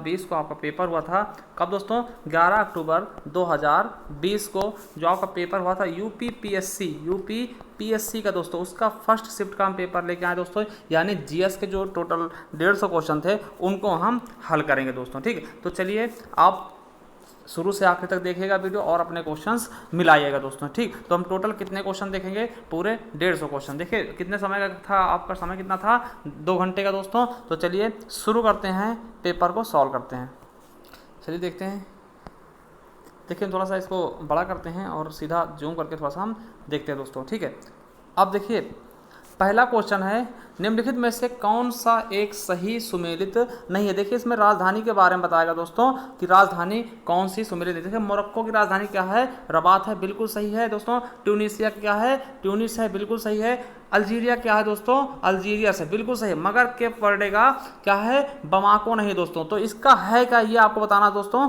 2020 को आपका पेपर हुआ था। कब दोस्तों? 11 अक्टूबर 2020 को जो आपका पेपर हुआ था यूपीपीएससी का दोस्तों, उसका फर्स्ट शिफ्ट का हम पेपर लेके आए दोस्तों। यानी जीएस के जो टोटल 150 क्वेश्चन थे उनको हम हल करेंगे दोस्तों। ठीक है, तो चलिए आप शुरू से आखिर तक देखिएगा वीडियो और अपने क्वेश्चंस मिलाइएगा दोस्तों। ठीक, तो हम टोटल कितने क्वेश्चन देखेंगे? पूरे 150 क्वेश्चन। देखिए कितने समय का था आपका, समय कितना था? 2 घंटे का दोस्तों। तो चलिए शुरू करते हैं, पेपर को सॉल्व करते हैं। चलिए देखते हैं। देखिए थोड़ा सा इसको बड़ा करते हैं और सीधा जूम करके थोड़ा सा हम देखते हैं दोस्तों। ठीक है, अब देखिए पहला क्वेश्चन है, निम्नलिखित में से कौन सा एक सही सुमेलित नहीं है? देखिए इसमें राजधानी के बारे में बताएगा दोस्तों कि राजधानी कौन सी सुमेलित नहीं। देखिए मोरक्को की राजधानी क्या है? रबात है, बिल्कुल सही है दोस्तों। ट्यूनीसिया क्या है? ट्यूनिस है, बिल्कुल सही है। अल्जीरिया क्या है दोस्तों? अल्जीरिया से, बिल्कुल सही है। मगर केप वर्डे का क्या है? बमाको नहीं दोस्तों। तो इसका है क्या ये आपको बताना दोस्तों।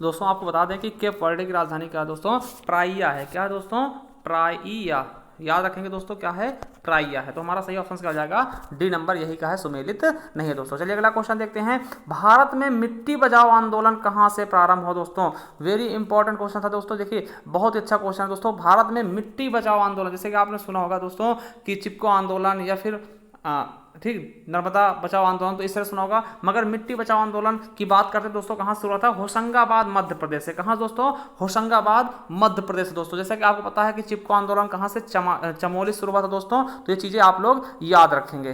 दोस्तों आपको बता दें कि केप वर्डे की राजधानी क्या है दोस्तों? प्राइया है। क्या है दोस्तों? प्राइया। याद रखेंगे दोस्तों, क्या है? प्राइया है। तो हमारा सही ऑप्शन क्या हो जाएगा? डी नंबर, यही का है, सुमेलित नहीं है दोस्तों। चलिए अगला क्वेश्चन देखते हैं। भारत में मिट्टी बचाओ आंदोलन कहां से प्रारंभ हो दोस्तों? वेरी इंपॉर्टेंट क्वेश्चन था दोस्तों। देखिए बहुत अच्छा क्वेश्चन है दोस्तों। भारत में मिट्टी बचाओ आंदोलन, जैसे कि आपने सुना होगा दोस्तों कि चिपको आंदोलन या फिर ठीक नर्मदा बचाओ आंदोलन, तो इस तरह सुना होगा। मगर मिट्टी बचाओ आंदोलन की बात करते हैं दोस्तों, कहाँ शुरू हुआ था? होशंगाबाद मध्य प्रदेश से। कहाँ दोस्तों? होशंगाबाद मध्य प्रदेश से दोस्तों। जैसा कि आपको पता है कि चिपको आंदोलन कहाँ से? चमोली शुरू हुआ था दोस्तों। तो ये चीजें आप लोग याद रखेंगे।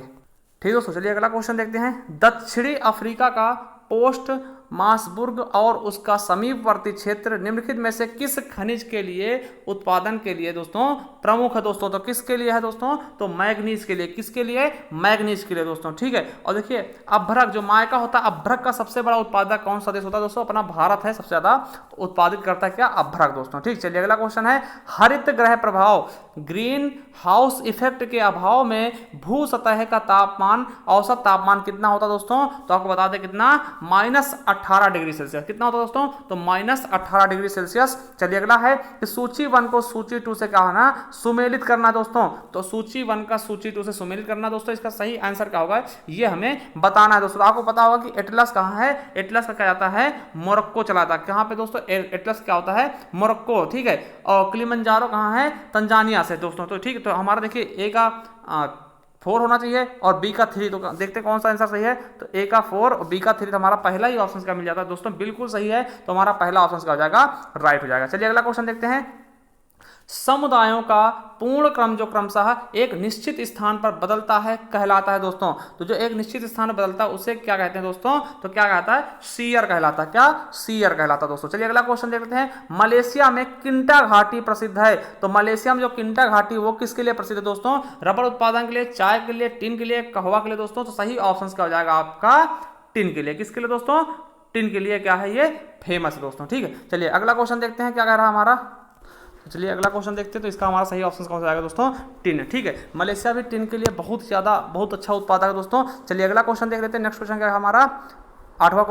ठीक दोस्तों, चलिए अगला क्वेश्चन देखते हैं। दक्षिणी अफ्रीका का पोस्ट मासबुर्ग और उसका समीपवर्ती क्षेत्र निम्नलिखित में से किस खनिज के लिए उत्पादन के लिए दोस्तों प्रमुख है दोस्तों? तो किसके लिए है दोस्तों? तो मैग्नीज के लिए। किसके लिए? मैग्नीज के लिए दोस्तों। ठीक है, और देखिए अभ्रक जो मायका होता है, अभ्रक का सबसे बड़ा उत्पादक कौन सा देश होता है दोस्तों? अपना भारत है, सबसे ज्यादा उत्पादित करता है क्या? अभ्रक दोस्तों। ठीक, चलिए अगला क्वेश्चन है। हरित ग्रह प्रभाव ग्रीन हाउस इफेक्ट के अभाव में भू सतह का तापमान, औसत तापमान कितना होता दोस्तों? तो आपको बता दें कितना? -18 डिग्री सेल्सियस। कितना होता दोस्तों? तो -18 डिग्री सेल्सियस। चलिए अगला है कि सूची 1 को सूची 2 से क्या होना? सुमेलित करना दोस्तों। तो सूची 1 का सूची 2 से सुमेलित करना दोस्तों, इसका सही आंसर क्या होगा ये हमें बताना है दोस्तों। आपको पता होगा कि एटलस कहाँ है? एटलस का क्या जाता है? मोरक्को चला जाता है। कहाँ पे दोस्तों? एटलस क्या होता है? मोरक्को। ठीक है, और किलिमंजारो कहाँ है? तंजानिया से दोस्तों। तो ठीक है, तो हमारा देखिए ए का 4 होना चाहिए और बी का 3। तो देखते हैं कौन सा आंसर सही है। तो ए का 4 और बी का 3, तो हमारा पहला ही ऑप्शन का मिल जाता है दोस्तों। बिल्कुल सही है, तो हमारा पहला ऑप्शन का हो जाएगा, राइट हो जाएगा। चलिए अगला क्वेश्चन देखते हैं। समुदायों का पूर्ण क्रम जो क्रमशः एक निश्चित स्थान पर बदलता है कहलाता है दोस्तों। तो जो एक निश्चित स्थान पर बदलता है उसे क्या कहते हैं दोस्तों? तो क्या कहता है? सीयर कहलाता है। क्या? सीयर कहलाता है दोस्तों। चलिए अगला क्वेश्चन देखते हैं। मलेशिया में किंटा घाटी प्रसिद्ध है। तो मलेशिया में जो किंटा घाटी वो किसके लिए प्रसिद्ध है दोस्तों? रबड़ उत्पादन के लिए, चाय के लिए, टिन के लिए, कहवा के लिए दोस्तों। तो सही ऑप्शन क्या हो जाएगा आपका? टिन के लिए। किसके लिए दोस्तों? टिन के लिए क्या है ये? फेमस है दोस्तों। ठीक है, चलिए अगला क्वेश्चन देखते हैं क्या कह रहा है हमारा। चलिए अगला क्वेश्चन देखते हैं। तो इसका हमारा सही ऑप्शन कौन सा आएगा दोस्तों? टिन। ठीक है, मलेशिया भी टिन के लिए बहुत अच्छा उत्पादक है दोस्तों। चलिए अगला क्वेश्चन देख लेते हैं। नेक्स्ट क्वेश्चन क्या है हमारा? 8वां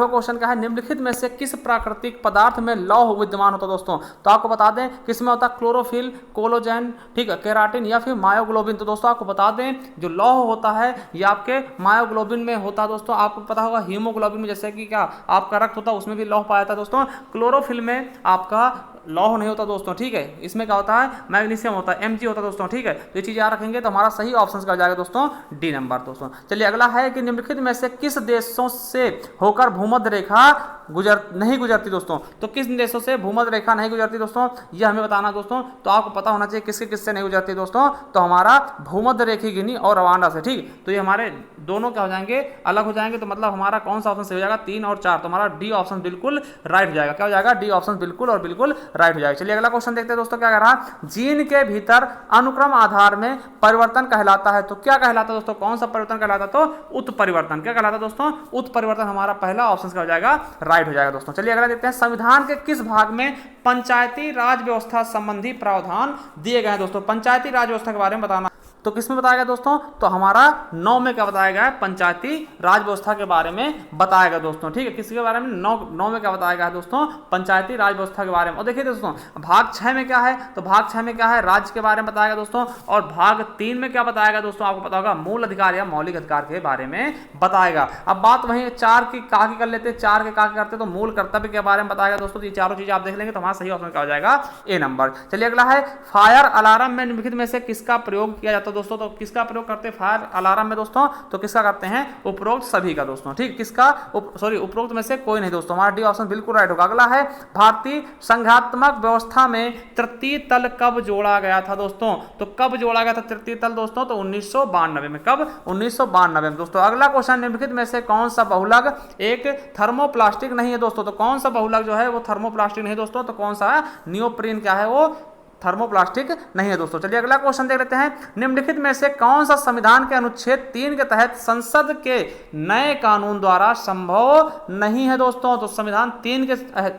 क्वेश्चन क्या है? निम्नलिखित में से किस प्राकृतिक पदार्थ में लौह विद्यमान होता है दोस्तों? तो आपको बता दें किसमें होता है? क्लोरोफिल, कोलोजन, ठीक है, केराटिन या फिर मायोग्लोबिन। तो दोस्तों आपको बता दें जो लौह होता है ये आपके मायोग्लोबिन में होता है दोस्तों। आपको पता होगा हीमोग्लोबिन में जैसे कि क्या आपका रक्त होता है उसमें भी लौह पाया जाता है दोस्तों। क्लोरोफिल में आपका लौह नहीं होता दोस्तों। ठीक है, इसमें क्या होता है? मैग्नीशियम होता है, Mg होता है दोस्तों। ठीक है, तो ये चीज याद रखेंगे तो हमारा सही ऑप्शन का जाएगा दोस्तों डी नंबर दोस्तों। चलिए अगला है कि निम्नलिखित में से किस देशों से होकर भूमध्य रेखा नहीं गुजरती दोस्तों? तो किस देशों से भूमध्य रेखा नहीं गुजरती दोस्तों, ये हमें बताना दोस्तों। तो आपको पता होना चाहिए किसके किससे नहीं गुजरती दोस्तों। तो हमारा भूमध्य रेखी गिनी और रवांडा से। ठीक, तो ये हमारे दोनों क्या हो जाएंगे? अलग हो जाएंगे। तो मतलब हमारा कौन सा ऑप्शन सही हो जाएगा? 3 और 4। तो हमारा डी ऑप्शन बिल्कुल राइट हो जाएगा। क्या हो जाएगा? डी ऑप्शन बिल्कुल और बिल्कुल राइट हो जाएगा। चलिए अगला क्वेश्चन देखते हैं दोस्तों क्या कह रहा है। जीन के भीतर अनुक्रम आधार में परिवर्तन कहलाता है। तो क्या कहलाता है दोस्तों? कौन सा परिवर्तन कहलाता है? तो उत्परिवर्तन। क्या कहलाता है दोस्तों? उत्परिवर्तन। हमारा पहला ऑप्शन क्या हो जाएगा? राइट हो जाएगा दोस्तों। चलिए अगला देखते हैं। संविधान के किस भाग में पंचायती राज व्यवस्था संबंधी प्रावधान दिए गए हैं दोस्तों? पंचायती राज व्यवस्था के बारे में बताना। तो किसमें बताया गया दोस्तों, तो हमारा 9 में क्या बताया गया है, पंचायती राज व्यवस्था के बारे में बताया गया दोस्तों। ठीक है, किसके बारे में, 9 में क्या बताया गया है दोस्तों, पंचायती राज व्यवस्था के बारे में। और देखिए दोस्तों भाग 6 में क्या है, तो भाग 6 में क्या है, राज्य के बारे में बताया गया दोस्तों। और भाग 3 में क्या बताया गया दोस्तों, आपको पता होगा मूल अधिकार या मौलिक अधिकार के बारे में बताएगा। अब बात वहीं 4 की का की कर लेते हैं, 4 के का करते तो मूल कर्तव्य के बारे में बताएगा दोस्तों। ये चारों चीजें आप देख लेंगे तो हमारा सही ऑप्शन क्या हो जाएगा, ए नंबर। चलिए अगला है फायर अलार्म में निम्नलिखित में से किसका प्रयोग किया जाता है दोस्तों, तो किसका प्रयोग करते हैं फायर अलार्म में दोस्तों, तो किसका करते हैं, उपरोक्त सभी का दोस्तों। ठीक, किसका, उपरोक्त में से कोई नहीं दोस्तों, हमारा डी ऑप्शन बिल्कुल राइट होगा। अगला है भारतीय संघात्मक व्यवस्था में तृतीय तल कब जोड़ा गया था दोस्तों, तो कब जोड़ा गया था तृतीय तल दोस्तों, तो 1992 में। कब, 1992 में दोस्तों। अगला क्वेश्चन निम्नलिखित में से कौन सा बहुलक एक थर्मोप्लास्टिक नहीं है दोस्तों, तो कौन सा बहुलक जो है वो थर्मोप्लास्टिक नहीं दोस्तों, तो कौन सा नियोप्रीन क्या है, वो थर्मोप्लास्टिक नहीं है दोस्तों। चलिए अगला क्वेश्चन देख लेते हैं, निम्नलिखित में से कौन सा संविधान के अनुच्छेद 3 के तहत संसद के नए कानून द्वारा संभव नहीं है दोस्तों, तो संविधान 3 के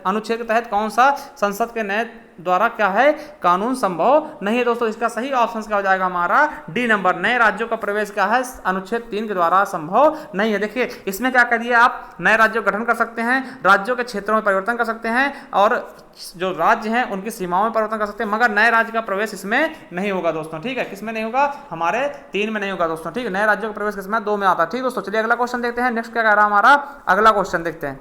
अनुच्छेद के तहत कौन सा संसद के नए द्वारा क्या है, कानून संभव नहीं है दोस्तों। इसका सही ऑप्शन क्या हो जाएगा, हमारा डी नंबर। नए राज्यों का प्रवेश क्या है, अनुच्छेद 3 के द्वारा संभव नहीं है। देखिए इसमें क्या कर दिया, आप नए राज्यों का गठन कर सकते हैं, राज्यों के क्षेत्रों में परिवर्तन कर सकते हैं, और जो राज्य हैं उनकी सीमाओं में परिवर्तन कर सकते हैं, मगर नए राज्य का प्रवेश इसमें नहीं होगा दोस्तों। ठीक है, किसमें नहीं होगा, हमारे 3 में नहीं होगा दोस्तों। ठीक है, नए राज्यों का प्रवेश किसमें, 2 में आता है। ठीक दोस्तों, चलिए अगला क्वेश्चन देखते हैं। नेक्स्ट क्या कह रहा है हमारा, अगला क्वेश्चन देखते हैं।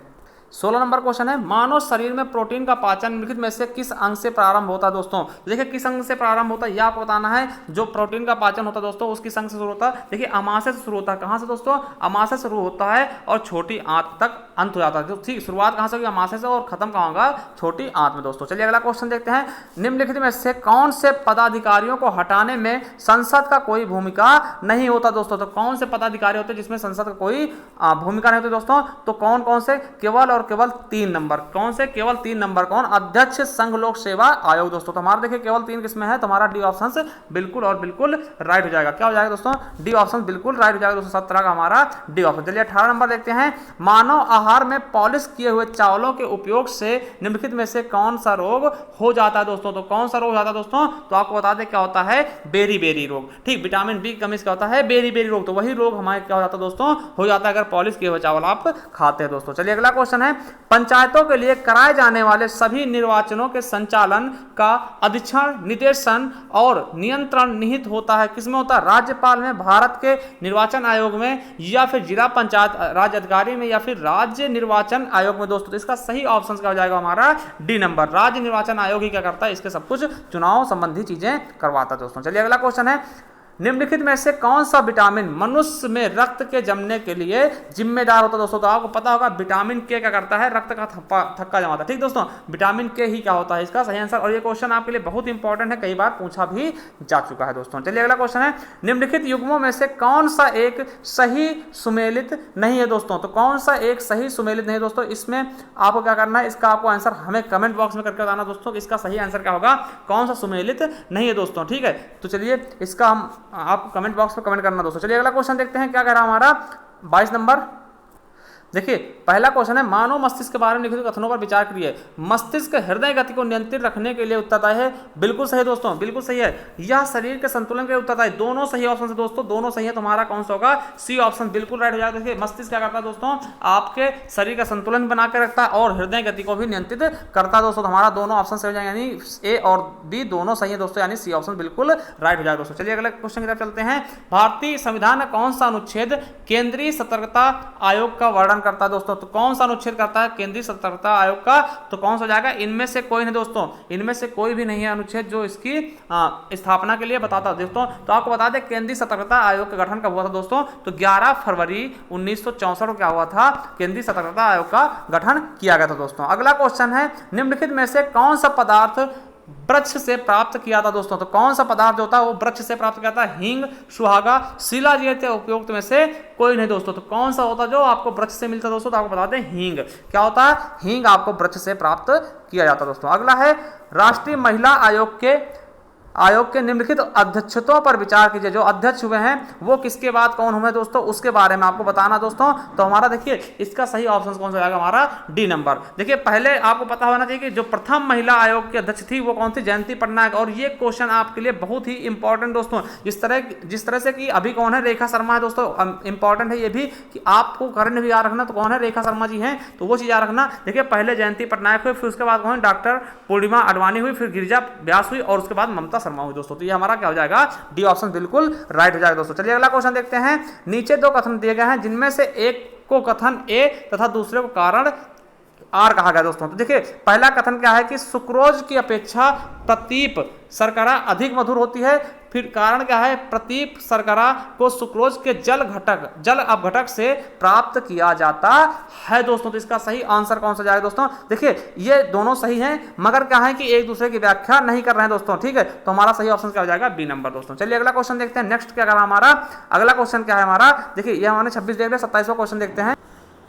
16 नंबर क्वेश्चन है, मानव शरीर में प्रोटीन का पाचन निम्नलिखित में से किस अंग से प्रारंभ होता है दोस्तों। देखिए किस अंग से प्रारंभ होता है ये आपको बताना है। जो प्रोटीन का पाचन होता है दोस्तों उसकी अंग से शुरू होता है। देखिए अमाशय से शुरू होता है, कहां से दोस्तों, अमाशय से शुरू होता है और छोटी आंत तक अंत हो जाता है। ठीक, शुरुआत कहां से होगी, अमाशय से, और खत्म कहां होगा, छोटी आंत में दोस्तों। चलिए अगला क्वेश्चन देखते हैं, निम्नलिखित में से कौन से पदाधिकारियों को हटाने में संसद का कोई भूमिका नहीं होता दोस्तों, तो कौन से पदाधिकारी होते हैं जिसमें संसद का कोई भूमिका नहीं होती दोस्तों, तो कौन कौन से, केवल और केवल 3 नंबर। कौन से, केवल 3 नंबर। कौन, अध्यक्ष संघ लोक सेवा आयोग दोस्तों। तो हमारा देखिए केवल 3 किसमें है, तो हमारा डी ऑप्शन बिल्कुल और बिल्कुल राइट हो जाएगा। क्या हो जाएगा दोस्तों, डी ऑप्शन बिल्कुल राइट हो जाएगा दोस्तों, 17 का हमारा डी ऑप्शन। चलिए 18 नंबर देखते हैं, मानव आहार में पॉलिश किए हुए चावलों के उपयोग से निम्नलिखित में से कौन सा रोग हो जाता है दोस्तों, तो कौन सा रोग हो जाता है दोस्तों, तो आपको बता दें क्या होता है, बेरी बेरी रोग। ठीक, विटामिन बी की कमी से क्या होता है, बेरी बेरी रोग। तो वही रोग हमारे क्या हो जाता है दोस्तों, हो जाता है अगर पॉलिश किए हुए चावल आप खाते हैं दोस्तों। चलिए अगला क्वेश्चन है, पंचायतों के लिए कराए जाने वाले सभी निर्वाचनों के संचालन का अधीक्षण, निर्देशन और नियंत्रण निहित होता है किसमें होता है, राज्यपाल में, भारत के निर्वाचन आयोग में, या फिर जिला पंचायत राज अधिकारी में, या फिर राज्य निर्वाचन आयोग में दोस्तों। तो इसका सही ऑप्शन क्या हो जाएगा हमारा, डी नंबर। राज्य निर्वाचन आयोग ही क्या करता है, इसके सब कुछ चुनाव संबंधी चीजें करवाता है दोस्तों। चलिए अगला क्वेश्चन है, निम्नलिखित में से कौन सा विटामिन मनुष्य में रक्त के जमने के लिए जिम्मेदार होता है दोस्तों, तो आपको पता होगा विटामिन के क्या करता है, रक्त का थक्का जमाता है। ठीक दोस्तों, विटामिन के ही क्या होता है, इसका सही आंसर। और ये क्वेश्चन आपके लिए बहुत इंपॉर्टेंट है, कई बार पूछा भी जा चुका है दोस्तों। चलिए अगला क्वेश्चन है, निम्नलिखित युग्मों में से कौन सा एक सही सुमेलित नहीं है दोस्तों, तो कौन सा एक सही सुमेलित नहीं है दोस्तों। इसमें आपको क्या करना है, इसका आपको आंसर हमें कमेंट बॉक्स में करके बताना दोस्तों, इसका सही आंसर क्या होगा, कौन सा सुमेलित नहीं है दोस्तों। ठीक है, तो चलिए इसका हम आप कमेंट बॉक्स में कमेंट करना दोस्तों। चलिए अगला क्वेश्चन देखते हैं, क्या कह रहा है हमारा 22 नंबर। देखिए पहला क्वेश्चन है, मानव मस्तिष्क के बारे में लिखित कथनों पर विचार करिए। मस्तिष्क हृदय गति को नियंत्रित रखने के लिए उत्तरदायी है। बिल्कुल सही दोस्तों, बिल्कुल सही है। यह शरीर के संतुलन के लिए उत्तरदायी, दोनों सही ऑप्शन है दोस्तों, दोनों सही है। तो हमारा कौन सा होगा, सी ऑप्शन बिल्कुल राइट हो जाएगा। देखिए मस्तिष्क क्या करता है दोस्तों, आपके शरीर का संतुलन बना के रखता है और हृदय गति को भी नियंत्रित करता है दोस्तों। तो हमारा दोनों ऑप्शन सही हो जाएंगे, यानी ए और बी दोनों सही है दोस्तों, यानी सी ऑप्शन बिल्कुल राइट हो जाएगा दोस्तों। चलिए अगले क्वेश्चन की तरफ चलते हैं। भारतीय संविधान का कौन सा अनुच्छेद केंद्रीय सतर्कता आयोग का वर्णन करता है दोस्तों, तो कौन सा अनुच्छेद करता है केंद्रीय सतर्कता आयोग का, तो कौन सा हो जाएगा, इनमें से कोई नहीं दोस्तों, इनमें से कोई भी नहीं है अनुच्छेद जो इसकी स्थापना के लिए बताता है दोस्तों। तो आपको बता दें केंद्रीय सतर्कता आयोग का गठन कब हुआ था दोस्तों, तो 11 फरवरी 1964 को क्या हुआ था, केंद्रीय सतर्कता आयोग का गठन किया गया था दोस्तों। अगला क्वेश्चन है, निम्नलिखित में से कौन सा पदार्थ वृक्ष से प्राप्त किया था दोस्तों, तो कौन सा पदार्थ जो होता है वो वृक्ष से प्राप्त किया था, हींग, सुहागा, शिलाजीत या उपयुक्त में से कोई नहीं दोस्तों। तो कौन सा होता जो आपको वृक्ष से मिलता दोस्तों, तो आपको बता दें हींग। क्या होता है, हींग आपको वृक्ष से प्राप्त किया जाता दोस्तों। अगला है, राष्ट्रीय महिला आयोग के आयोग के निम्नलिखित अध्यक्षों पर विचार कीजिए। जो अध्यक्ष हुए हैं वो किसके बाद कौन हुए दोस्तों, उसके बारे में आपको बताना दोस्तों। तो हमारा देखिए इसका सही ऑप्शन कौन सा जाएगा, हमारा डी नंबर। देखिए पहले आपको पता होना चाहिए कि जो प्रथम महिला आयोग की अध्यक्ष थी वो कौन थी, जयंती पटनायक। और ये क्वेश्चन आपके लिए बहुत ही इंपॉर्टेंट दोस्तों, जिस तरह से कि अभी कौन है, रेखा शर्मा है दोस्तों। इंपॉर्टेंट है ये भी कि आपको करंट भी याद रखना, तो कौन है, रेखा शर्मा जी हैं, तो वो चीज याद रखना। देखिए पहले जयंती पटनायक हुई, फिर उसके बाद कौन, डॉक्टर पूर्णिमा अडवाणी हुई, फिर गिरिजा व्यास हुई और उसके बाद ममता शर्मा हुई दोस्तों। तो ये हमारा क्या हो जाएगा, डी ऑप्शन बिल्कुल राइट हो जाएगा दोस्तों। चलिए अगला क्वेश्चन देखते हैं। नीचे दो कथन दिए गए हैं जिनमें से एक को कथन ए तथा दूसरे को कारण आर कहा गया दोस्तों। तो देखिए पहला कथन क्या है कि सुक्रोज की अपेक्षा प्रतीप शर्करा अधिक मधुर होती है। फिर कारण क्या है, प्रतीप शर्करा को सुक्रोज के जल अपघटक से प्राप्त किया जाता है दोस्तों। तो इसका सही आंसर कौन सा जाएगा दोस्तों। देखिए ये दोनों सही हैं, मगर क्या है कि एक दूसरे की व्याख्या नहीं कर रहे हैं दोस्तों, ठीक है। तो हमारा सही ऑप्शन क्या हो जाएगा, बी नंबर दोस्तों। चलिए अगला क्वेश्चन देखते हैं। नेक्स्ट क्या करा हमारा, अगला क्वेश्चन क्या है हमारा, देखिए ये हमने 26 देख लिया, 27वां क्वेश्चन देखते हैं।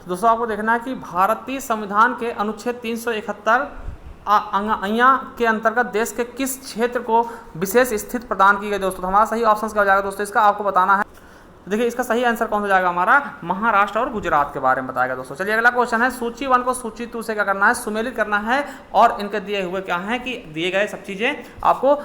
दोस्तों आपको देखना है कि भारतीय संविधान के अनुच्छेद 371 के अंतर्गत देश के किस क्षेत्र को विशेष स्थिति प्रदान की गई दोस्तों। तो हमारा सही ऑप्शन क्या हो जाएगा दोस्तों, इसका आपको बताना है। देखिए इसका सही आंसर कौन सा जाएगा, हमारा महाराष्ट्र और गुजरात के बारे में बताएगा दोस्तों। चलिए अगला क्वेश्चन है, सूची 1 को सूची 2 से क्या करना है, सुमेलित करना है। और इनके दिए हुए क्या है कि दिए गए सब चीज़ें आपको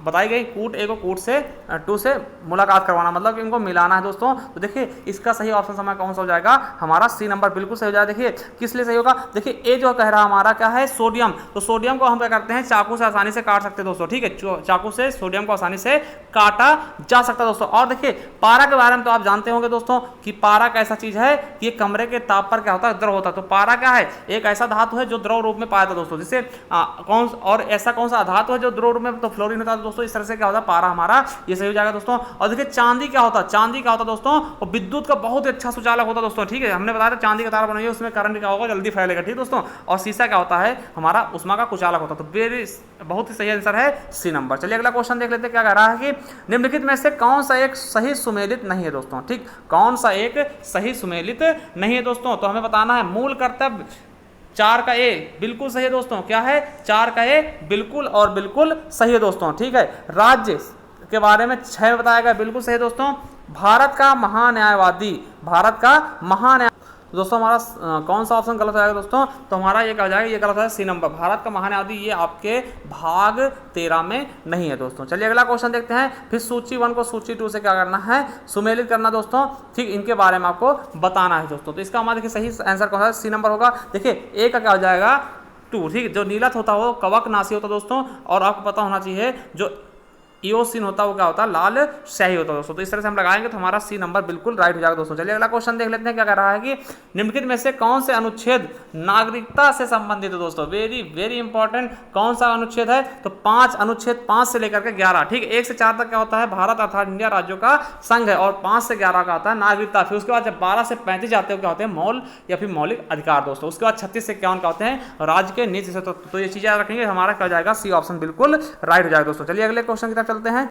बताई गई, कूट ए को कूट से 2 से मुलाकात करवाना, मतलब कि इनको मिलाना है दोस्तों। तो देखिए इसका सही ऑप्शन हमारा कौन सा हो जाएगा, हमारा सी नंबर बिल्कुल सही हो जाएगा। देखिए किस लिए सही होगा, देखिए ए जो कह रहा हमारा क्या है, सोडियम। तो सोडियम को हम क्या करते हैं, चाकू से आसानी से काट सकते हैं दोस्तों, ठीक है। चाकू से सोडियम को आसानी से काटा जा सकता है दोस्तों। और देखिए पारा के बारे में तो आप जानते होंगे दोस्तों कि पारा कैसा चीज है कि ये कमरे के ताप पर क्या होता है, द्रव होता है। तो पारा क्या है, एक ऐसा धातु है जो द्रव रूप में पाया था दोस्तों, जिसे और ऐसा कौन सा धातु है जो द्रव रूप में, तो फ्लोरीन होता है दोस्तों। इस तरह से क्या होता है, पारा हमारा ये सही हो जाएगा दोस्तों। और देखिए चांदी क्या होता है, चांदी क्या होता है दोस्तों, और विद्युत का बहुत ही अच्छा सुचालक होता है दोस्तों, ठीक है। हमने बताया था चांदी का तारा बनाइए, उसमें करंट क्या होगा, जल्दी फैलेगा, ठीक दोस्तों। और शीशा क्या होता है, हमारा उष्मा का कुचालक होता है। तो वेरी बहुत ही सही आंसर है सी नंबर। चलिए अगला क्वेश्चन देख लेते हैं, क्या कह रहा है कि निम्नलिखित में से कौन सा एक सही सुमेलित नहीं है दोस्तों, ठीक। कौन सा एक सही सुमेलित नहीं है दोस्तों, तो हमें बताना है। मूल कर्तव्य 4 का ए बिल्कुल सही है दोस्तों, क्या है, 4 का ए बिल्कुल और बिल्कुल सही है दोस्तों, ठीक है। राज्य के बारे में 6 बताया गया, बिल्कुल सही है दोस्तों। भारत का महान्यायवादी, भारत का महान्याय दोस्तों हमारा कौन सा ऑप्शन गलत आएगा दोस्तों, तो हमारा ये क्या हो जाएगा, ये गलत है, सी नंबर। भारत का महान्यायवादी ये आपके भाग 13 में नहीं है दोस्तों। चलिए अगला क्वेश्चन देखते हैं। फिर सूची 1 को सूची 2 से क्या करना है, सुमेलित करना दोस्तों, ठीक। इनके बारे में आपको बताना है दोस्तों। तो इसका हमारा देखिए सही आंसर कौन सा, सी नंबर होगा। देखिए ए का क्या हो जाएगा, 2, ठीक। जो नीलत होता है वो कवक नासी होता है दोस्तों। और आपको पता होना चाहिए जो इओसिन होता है वो क्या होता है, लाल स्याही होता है दोस्तों। तो इस तरह से हम लगाएंगे तो हमारा सी नंबर बिल्कुल राइट हो जाएगा दोस्तों। चलिए अगला क्वेश्चन देख लेते हैं, क्या कह रहा है कि निम्नलिखित में से कौन से अनुच्छेद नागरिकता से संबंधित है दोस्तों। वेरी वेरी इंपॉर्टेंट, कौन सा अनुच्छेद है, तो 5 अनुच्छेद 5 से लेकर के 11, ठीक। 1 से 4 तक क्या होता है, भारत अर्थात इंडिया राज्यों का संघ है। और 5 से 11 का आता है नागरिकता। फिर उसके बाद जब 12 से 35 जाते हैं क्या होते हैं, मौल या फिर मौलिक अधिकार दोस्तों। उसके बाद 36 से 51 का होते हैं राज्य के नीति से। तो ये चीजें रखेंगे, हमारा क्या हो जाएगा, सी ऑप्शन बिल्कुल राइट हो जाएगा दोस्तों। चलिए अगले क्वेश्चन की तरफ चलते हैं।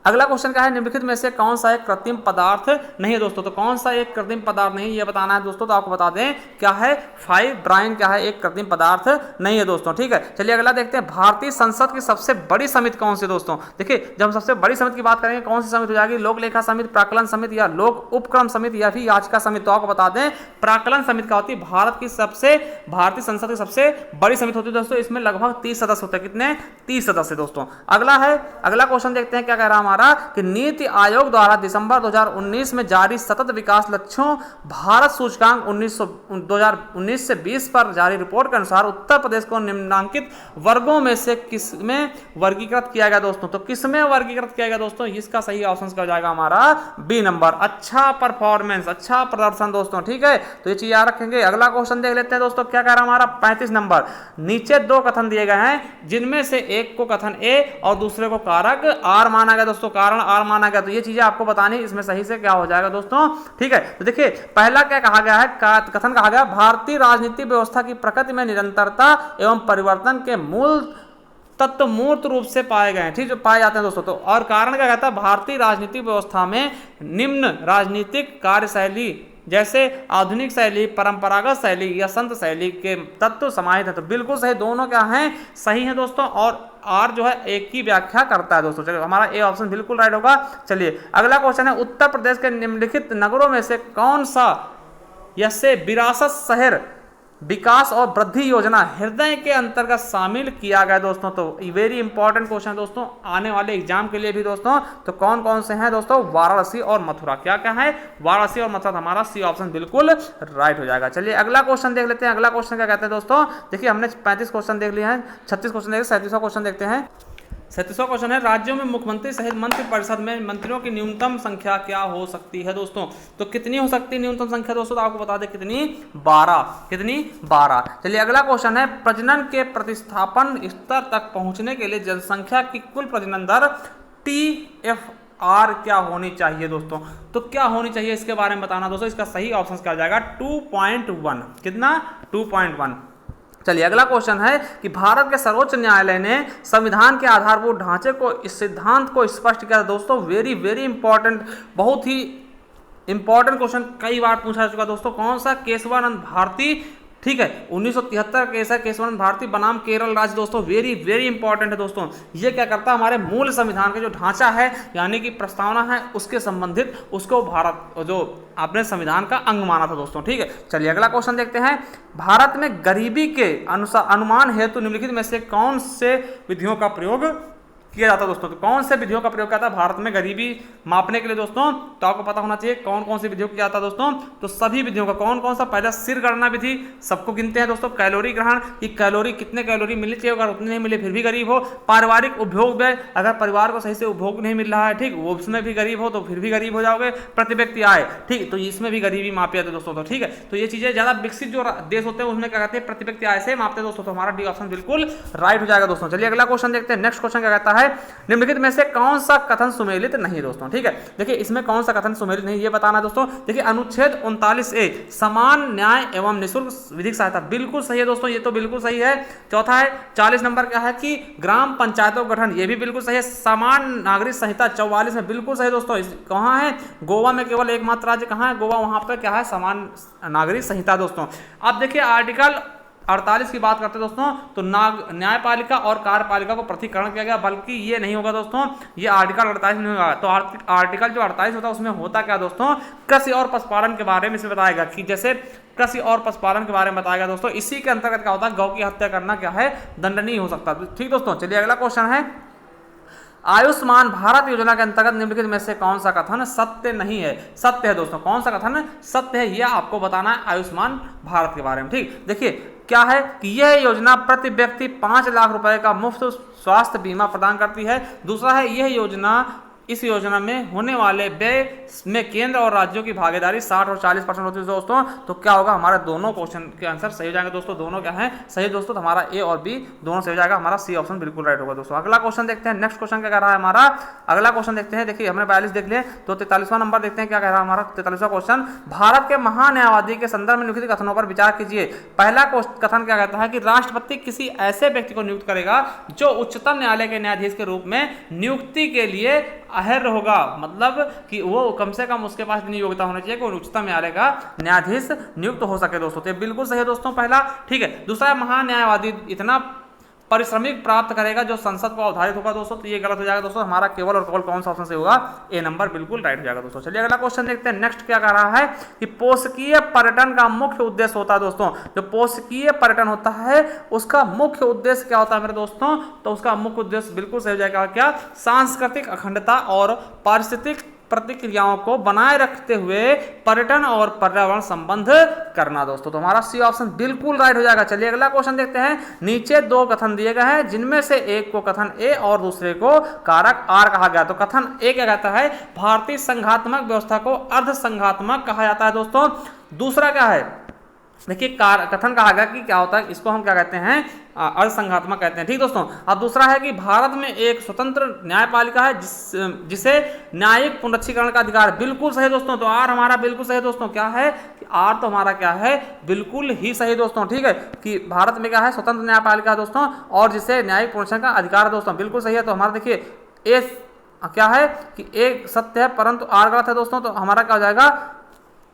अगला क्वेश्चन क्या है, निम्नलिखित में से कौन सा एक कृत्रिम पदार्थ नहीं है दोस्तों। तो कौन सा एक कृत्रिम पदार्थ नहीं, ये बताना है दोस्तों। तो आपको बता दें क्या है, फाइब्राइन क्या है, एक कृत्रिम पदार्थ नहीं है दोस्तों, ठीक है। चलिए अगला देखते हैं। भारतीय संसद की सबसे बड़ी समिति कौन सी दोस्तों। देखिए जब हम सबसे बड़ी समिति की बात करेंगे, कौन सी समिति हो जाएगी, लोक लेखा समिति, प्राक्कलन समिति, या लोक उपक्रम समिति, या फिर याचिका समिति। तो आपको बता दें प्राक्कलन समिति क्या होती है, भारतीय संसद की सबसे बड़ी समिति होती है दोस्तों। इसमें लगभग 30 सदस्य होते हैं, कितने, 30 सदस्य दोस्तों। अगला क्वेश्चन देखते हैं, क्या कह रहा है हमारा कि नीति आयोग द्वारा दिसंबर 2019 में जारी सतत विकास लक्ष्यों भारत सूचकांक 2019 से 20 पर जारी रिपोर्ट के अनुसार उत्तर प्रदेश को निम्नांकित वर्गों में से किसमें वर्गीकृत किया गया दोस्तों। तो किसमें वर्गीकृत किया गया दोस्तों, इसका सही ऑप्शन क्या हो जाएगा, हमारा बी नंबर। अच्छा परफॉर्मेंस, अच्छा प्रदर्शन दोस्तों, ठीक है। तो ये चीज याद रखेंगे। अगला क्वेश्चन देख लेते हैं दोस्तों, क्या कह रहा है हमारा 35 नंबर। नीचे 2 कथन दिए गए हैं जिनमें से एक को कथन ए और दूसरे को कारक आर माना गया दोस्तों, कारण आर माना गया। तो ये चीजें आपको बतानी, इसमें सही से क्या हो जाएगा दोस्तों, ठीक है। तो देखिए पहला क्या कहा गया है, कथन कहा गया भारतीय राजनीतिक व्यवस्था की प्रकृति में निरंतरता एवं परिवर्तन के मूल तत्व मूर्त रूप से पाए गए हैं, ठीक, जो पाए जाते हैं दोस्तों। तो और कारण क्या कहता है, भारतीय राजनीतिक व्यवस्था में निम्न राजनीतिक कार्यशैली जैसे आधुनिक शैली, परंपरागत शैली या संत शैली के तत्व समाहित है। तो बिल्कुल सही, दोनों क्या हैं, सही हैं दोस्तों। और आर जो है एक की व्याख्या करता है दोस्तों। चलिए हमारा ए ऑप्शन बिल्कुल राइट होगा। चलिए अगला क्वेश्चन है, उत्तर प्रदेश के निम्नलिखित नगरों में से कौन सा यसे विरासत शहर विकास और वृद्धि योजना हृदय के अंतर्गत शामिल किया गया दोस्तों। तो वेरी इंपॉर्टेंट क्वेश्चन है दोस्तों, आने वाले एग्जाम के लिए भी दोस्तों। तो कौन कौन से हैं दोस्तों, वाराणसी और मथुरा। क्या क्या है, वाराणसी और मथुरा। हमारा सी ऑप्शन बिल्कुल राइट हो जाएगा। चलिए अगला क्वेश्चन देख लेते हैं। अगला क्वेश्चन क्या कहते हैं दोस्तों, देखिए हमने 35 क्वेश्चन देख लिए हैं, 36 क्वेश्चन देख, 37वां क्वेश्चन देखते हैं। 37वां क्वेश्चन है, राज्यों में मुख्यमंत्री सहित मंत्रिपरिषद में मंत्रियों की न्यूनतम संख्या क्या हो सकती है दोस्तों। तो कितनी हो सकती है न्यूनतम संख्या दोस्तों, तो आपको बता दें कितनी, 12। कितनी, 12। चलिए अगला क्वेश्चन है, प्रजनन के प्रतिस्थापन स्तर तक पहुंचने के लिए जनसंख्या की कुल प्रजनन दर TFR क्या होनी चाहिए दोस्तों। तो क्या होनी चाहिए इसके बारे में बताना दोस्तों। इसका सही ऑप्शन क्या हो जाएगा, 2.1। कितना, 2.1। चलिए अगला क्वेश्चन है कि भारत के सर्वोच्च न्यायालय ने संविधान के आधारभूत ढांचे को, इस सिद्धांत को स्पष्ट किया दोस्तों। वेरी वेरी इंपॉर्टेंट, बहुत ही इंपॉर्टेंट क्वेश्चन, कई बार पूछा जा चुका दोस्तों। कौन सा, केशवानंद भारती, ठीक है, 1973 केस है, केशवानंद भारती बनाम केरल राज्य दोस्तों। वेरी वेरी इंपॉर्टेंट है दोस्तों। ये क्या करता है, हमारे मूल संविधान का जो ढांचा है यानी कि प्रस्तावना है उसके संबंधित, उसको भारत जो आपने संविधान का अंग माना था दोस्तों। ठीक है, चलिए अगला क्वेश्चन देखते हैं। भारत में गरीबी के अनुमान हेतु निम्नलिखित में से कौन से विधियों का प्रयोग किया जाता है दोस्तों। तो कौन से विधियों का प्रयोग किया जाता है भारत में गरीबी मापने के लिए दोस्तों। तो आपको पता होना चाहिए कौन कौन सी विधियों को किया जाता है दोस्तों। तो सभी विधियों का, कौन कौन सा, पहला सिर गणना विधि, सबको गिनते हैं दोस्तों। कैलोरी ग्रहण, कि कैलोरी कितने कैलोरी मिलनी चाहिए, अगर उतनी नहीं मिले फिर भी गरीब हो। पारिवारिक उपभोग व्यय, अगर परिवार को सही से उपभोग नहीं मिल रहा है, ठीक, वो उसमें भी गरीब हो तो फिर भी गरीब हो जाओगे। प्रति व्यक्ति आय, ठीक, तो इसमें भी गरीबी मापी जाती है दोस्तों। तो ठीक है, तो ये चीजें ज्यादा विकसित जो देश होते हैं उसमें क्या कहते हैं, प्रति व्यक्ति आय से मापते हैं दोस्तों। तो हमारा डी ऑप्शन बिल्कुल राइट हो जाएगा दोस्तों। चलिए अगला क्वेश्चन देखते हैं। नेक्स्ट क्वेश्चन क्या कहता है, निम्नलिखित में से कौन सा कथन सुमेलित नहीं दोस्तों। ठीक है, देखिए इसमें कौन सा कथन सुमेलित नहीं ये बताना दोस्तों। देखिए अनुच्छेद 39A समान न्याय एवं निःशुल्क विधिक सहायता, बिल्कुल सही है दोस्तों, ये तो बिल्कुल सही है। चौथा है 40 नंबर क्या है कि ग्राम पंचायतों का गठन, ये भी बिल्कुल सही है। समान नागरिक संहिता 44 में बिल्कुल सही दोस्तों। कहाँ है, गोवा में केवल एकमात्र राज्य कहाँ है, गोवा, वहां पर क्या है, समान नागरिक संहिता दोस्तों। अब देखिए आर्टिकल 48 की बात करते हैं दोस्तों। तो न्यायपालिका और कार्यपालिका को पृथक्करण किया गया, बल्कि ये नहीं होगा दोस्तों, ये आर्टिकल 48 नहीं होगा। तो आर्टिकल जो 48 होता है उसमें होता क्या दोस्तों, कृषि और पशुपालन के बारे में इसमें बताएगा कि जैसे कृषि और पशुपालन के बारे में बताएगा दोस्तों। इसी के अंतर्गत क्या होता है, गौ की हत्या करना क्या है, दंडनीय हो सकता है। ठीक दोस्तों, चलिए अगला क्वेश्चन है, आयुष्मान भारत योजना के अंतर्गत निम्नलिखित में से कौन सा कथन सत्य नहीं है। सत्य है दोस्तों, कौन सा कथन सत्य है ये आपको बताना है आयुष्मान भारत के बारे में। ठीक, देखिए क्या है कि यह योजना प्रति व्यक्ति 5 लाख रुपए का मुफ्त स्वास्थ्य बीमा प्रदान करती है। दूसरा है, यह योजना, इस योजना में होने वाले व्यय में केंद्र और राज्यों की भागीदारी 60 और 40% होती है दोस्तों। तो क्या होगा, हमारे दोनों क्वेश्चन के आंसर सही हो जाएंगे दोस्तों। दोनों क्या है, सही दोस्तों। तो हमारा ए और बी दोनों सही हो जाएगा, हमारा सी ऑप्शन बिल्कुल राइट होगा दोस्तों। अगला क्वेश्चन देखते हैं। नेक्स्ट क्वेश्चन क्या कह रहा है हमारा, अगला क्वेश्चन देखते हैं। देखिए हमने 42 देख लिए, तो 43वां नंबर देखते हैं क्या कह रहा है हमारा 43वां क्वेश्चन। भारत के महान्यायवादी के संदर्भ में निम्नलिखित कथनों पर विचार कीजिए। पहला कथन क्या कहता है कि राष्ट्रपति किसी ऐसे व्यक्ति को नियुक्त करेगा जो उच्चतम न्यायालय के न्यायाधीश के रूप में नियुक्ति के लिए अहर्य होगा, मतलब कि वो कम से कम उसके पास इतनी योग्यता होनी चाहिए कि वो उच्चतम न्यायालय का न्यायाधीश नियुक्त हो सके दोस्तों। तो बिल्कुल सही है दोस्तों पहला। ठीक है, दूसरा महान्यायवादी इतना परिश्रमिक प्राप्त करेगा जो संसद को अवधारित होगा दोस्तों। तो ये गलत हो जाएगा दोस्तों, हमारा केवल और केवल कौन सा ऑप्शन से होगा, ए नंबर बिल्कुल राइट हो जाएगा दोस्तों। चलिए अगला क्वेश्चन देखते हैं। नेक्स्ट क्या कह रहा है कि पोषकीय पर्यटन का मुख्य उद्देश्य होता है दोस्तों। जो पोषकीय पर्यटन होता है उसका मुख्य उद्देश्य क्या होता है मेरे दोस्तों, तो उसका मुख्य उद्देश्य बिल्कुल सही हो जाएगा क्या, सांस्कृतिक अखंडता और पारिस्थितिक प्रतिक्रियाओं को बनाए रखते हुए पर्यटन और पर्यावरण संबंध करना दोस्तों। तो हमारा सी ऑप्शन बिल्कुल राइट हो जाएगा। चलिए अगला क्वेश्चन देखते हैं। नीचे 2 कथन दिए गए हैं जिनमें से एक को कथन ए और दूसरे को कारक आर कहा गया। तो कथन ए क्या कहता है, भारतीय संघात्मक व्यवस्था को अर्ध संघात्मक कहा जाता है दोस्तों। दूसरा क्या है, देखिए कथन कहा गया कि क्या होता है, इसको हम क्या कहते हैं, अर्धसंघात्मक कहते हैं। ठीक दोस्तों। अब दूसरा है कि भारत में एक स्वतंत्र न्यायपालिका है जिसे न्यायिक पुनरीक्षीकरण का अधिकार, बिल्कुल सही दोस्तों। तो आर हमारा बिल्कुल सही दोस्तों। क्या है कि आर तो हमारा क्या है, बिल्कुल ही सही दोस्तों। ठीक है, कि भारत में क्या है, स्वतंत्र न्यायपालिका दोस्तों और जिसे न्यायिक पुनरीक्षण का अधिकार है दोस्तों, बिल्कुल सही है। तो हमारा देखिए ए क्या है कि एक सत्य है परंतु आर गलत है दोस्तों। तो हमारा क्या हो जाएगा,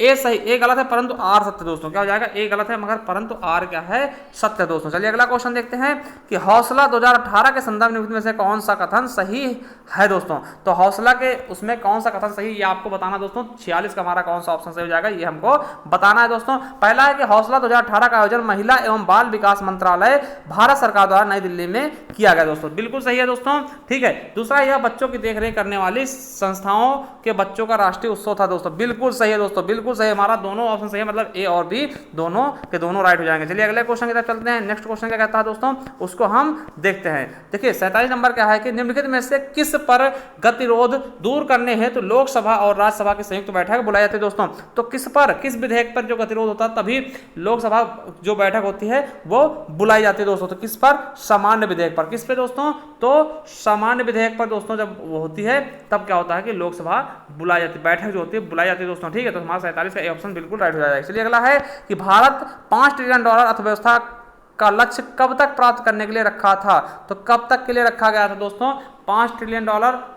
ए सही, ए गलत है परंतु आर सत्य दोस्तों। क्या हो जाएगा, ए गलत है मगर परंतु आर क्या है, सत्य दोस्तों। चलिए अगला क्वेश्चन देखते हैं कि हौसला 2018 के संदर्भ में से कौन सा कथन सही है दोस्तों। तो हौसला के उसमें कौन सा कथन सही, ये आपको बताना दोस्तों। 46 का हमारा कौन सा ऑप्शन सही हो जाएगा, ये हमको बताना है दोस्तों। पहला है कि हौसला 2018 का आयोजन महिला एवं बाल विकास मंत्रालय भारत सरकार द्वारा नई दिल्ली में किया गया दोस्तों, बिल्कुल सही है दोस्तों। ठीक है, दूसरा यह बच्चों की देखरेख करने वाली संस्थाओं के बच्चों का राष्ट्रीय उत्सव था दोस्तों, बिल्कुल सही है दोस्तों, बिल्कुल सही। हमारा दोनों ऑप्शन सही है, मतलब ए और बी दोनों के दोनों राइट हो जाएंगे। चलिए अगले क्वेश्चन की तरफ चलते हैं। नेक्स्ट क्वेश्चन क्या कहता है दोस्तों, उसको हम देखते हैं। देखिए 47 नंबर क्या है कि निम्नलिखित में से किस पर गतिरोध दूर करने हेतु लोकसभा और राज्यसभा की संयुक्त बैठक बुलाई जाती है दोस्तों। तो किस पर, किस विधेयक पर जो गतिरोध होता है तभी लोकसभा जो बैठक होती है वो बुलाई जाती है दोस्तों। तो किस पर, सामान्य विधेयक पर। किस पे दोस्तों, तो सामान्य विधेयक पर दोस्तों जब वो होती है तब क्या होता है कि लोकसभा बुलाई जाती है, बैठक जो होती है बुलाई जाती है दोस्तों। ठीक है, तो हमारा 47 का ए ऑप्शन बिल्कुल राइट हो जाएगा। चलिए अगला है कि भारत $5 ट्रिलियन अर्थव्यवस्था का लक्ष्य कब तक प्राप्त करने के लिए रखा था। तो कब तक के लिए रखा गया था दोस्तों, $5 ट्रिलियन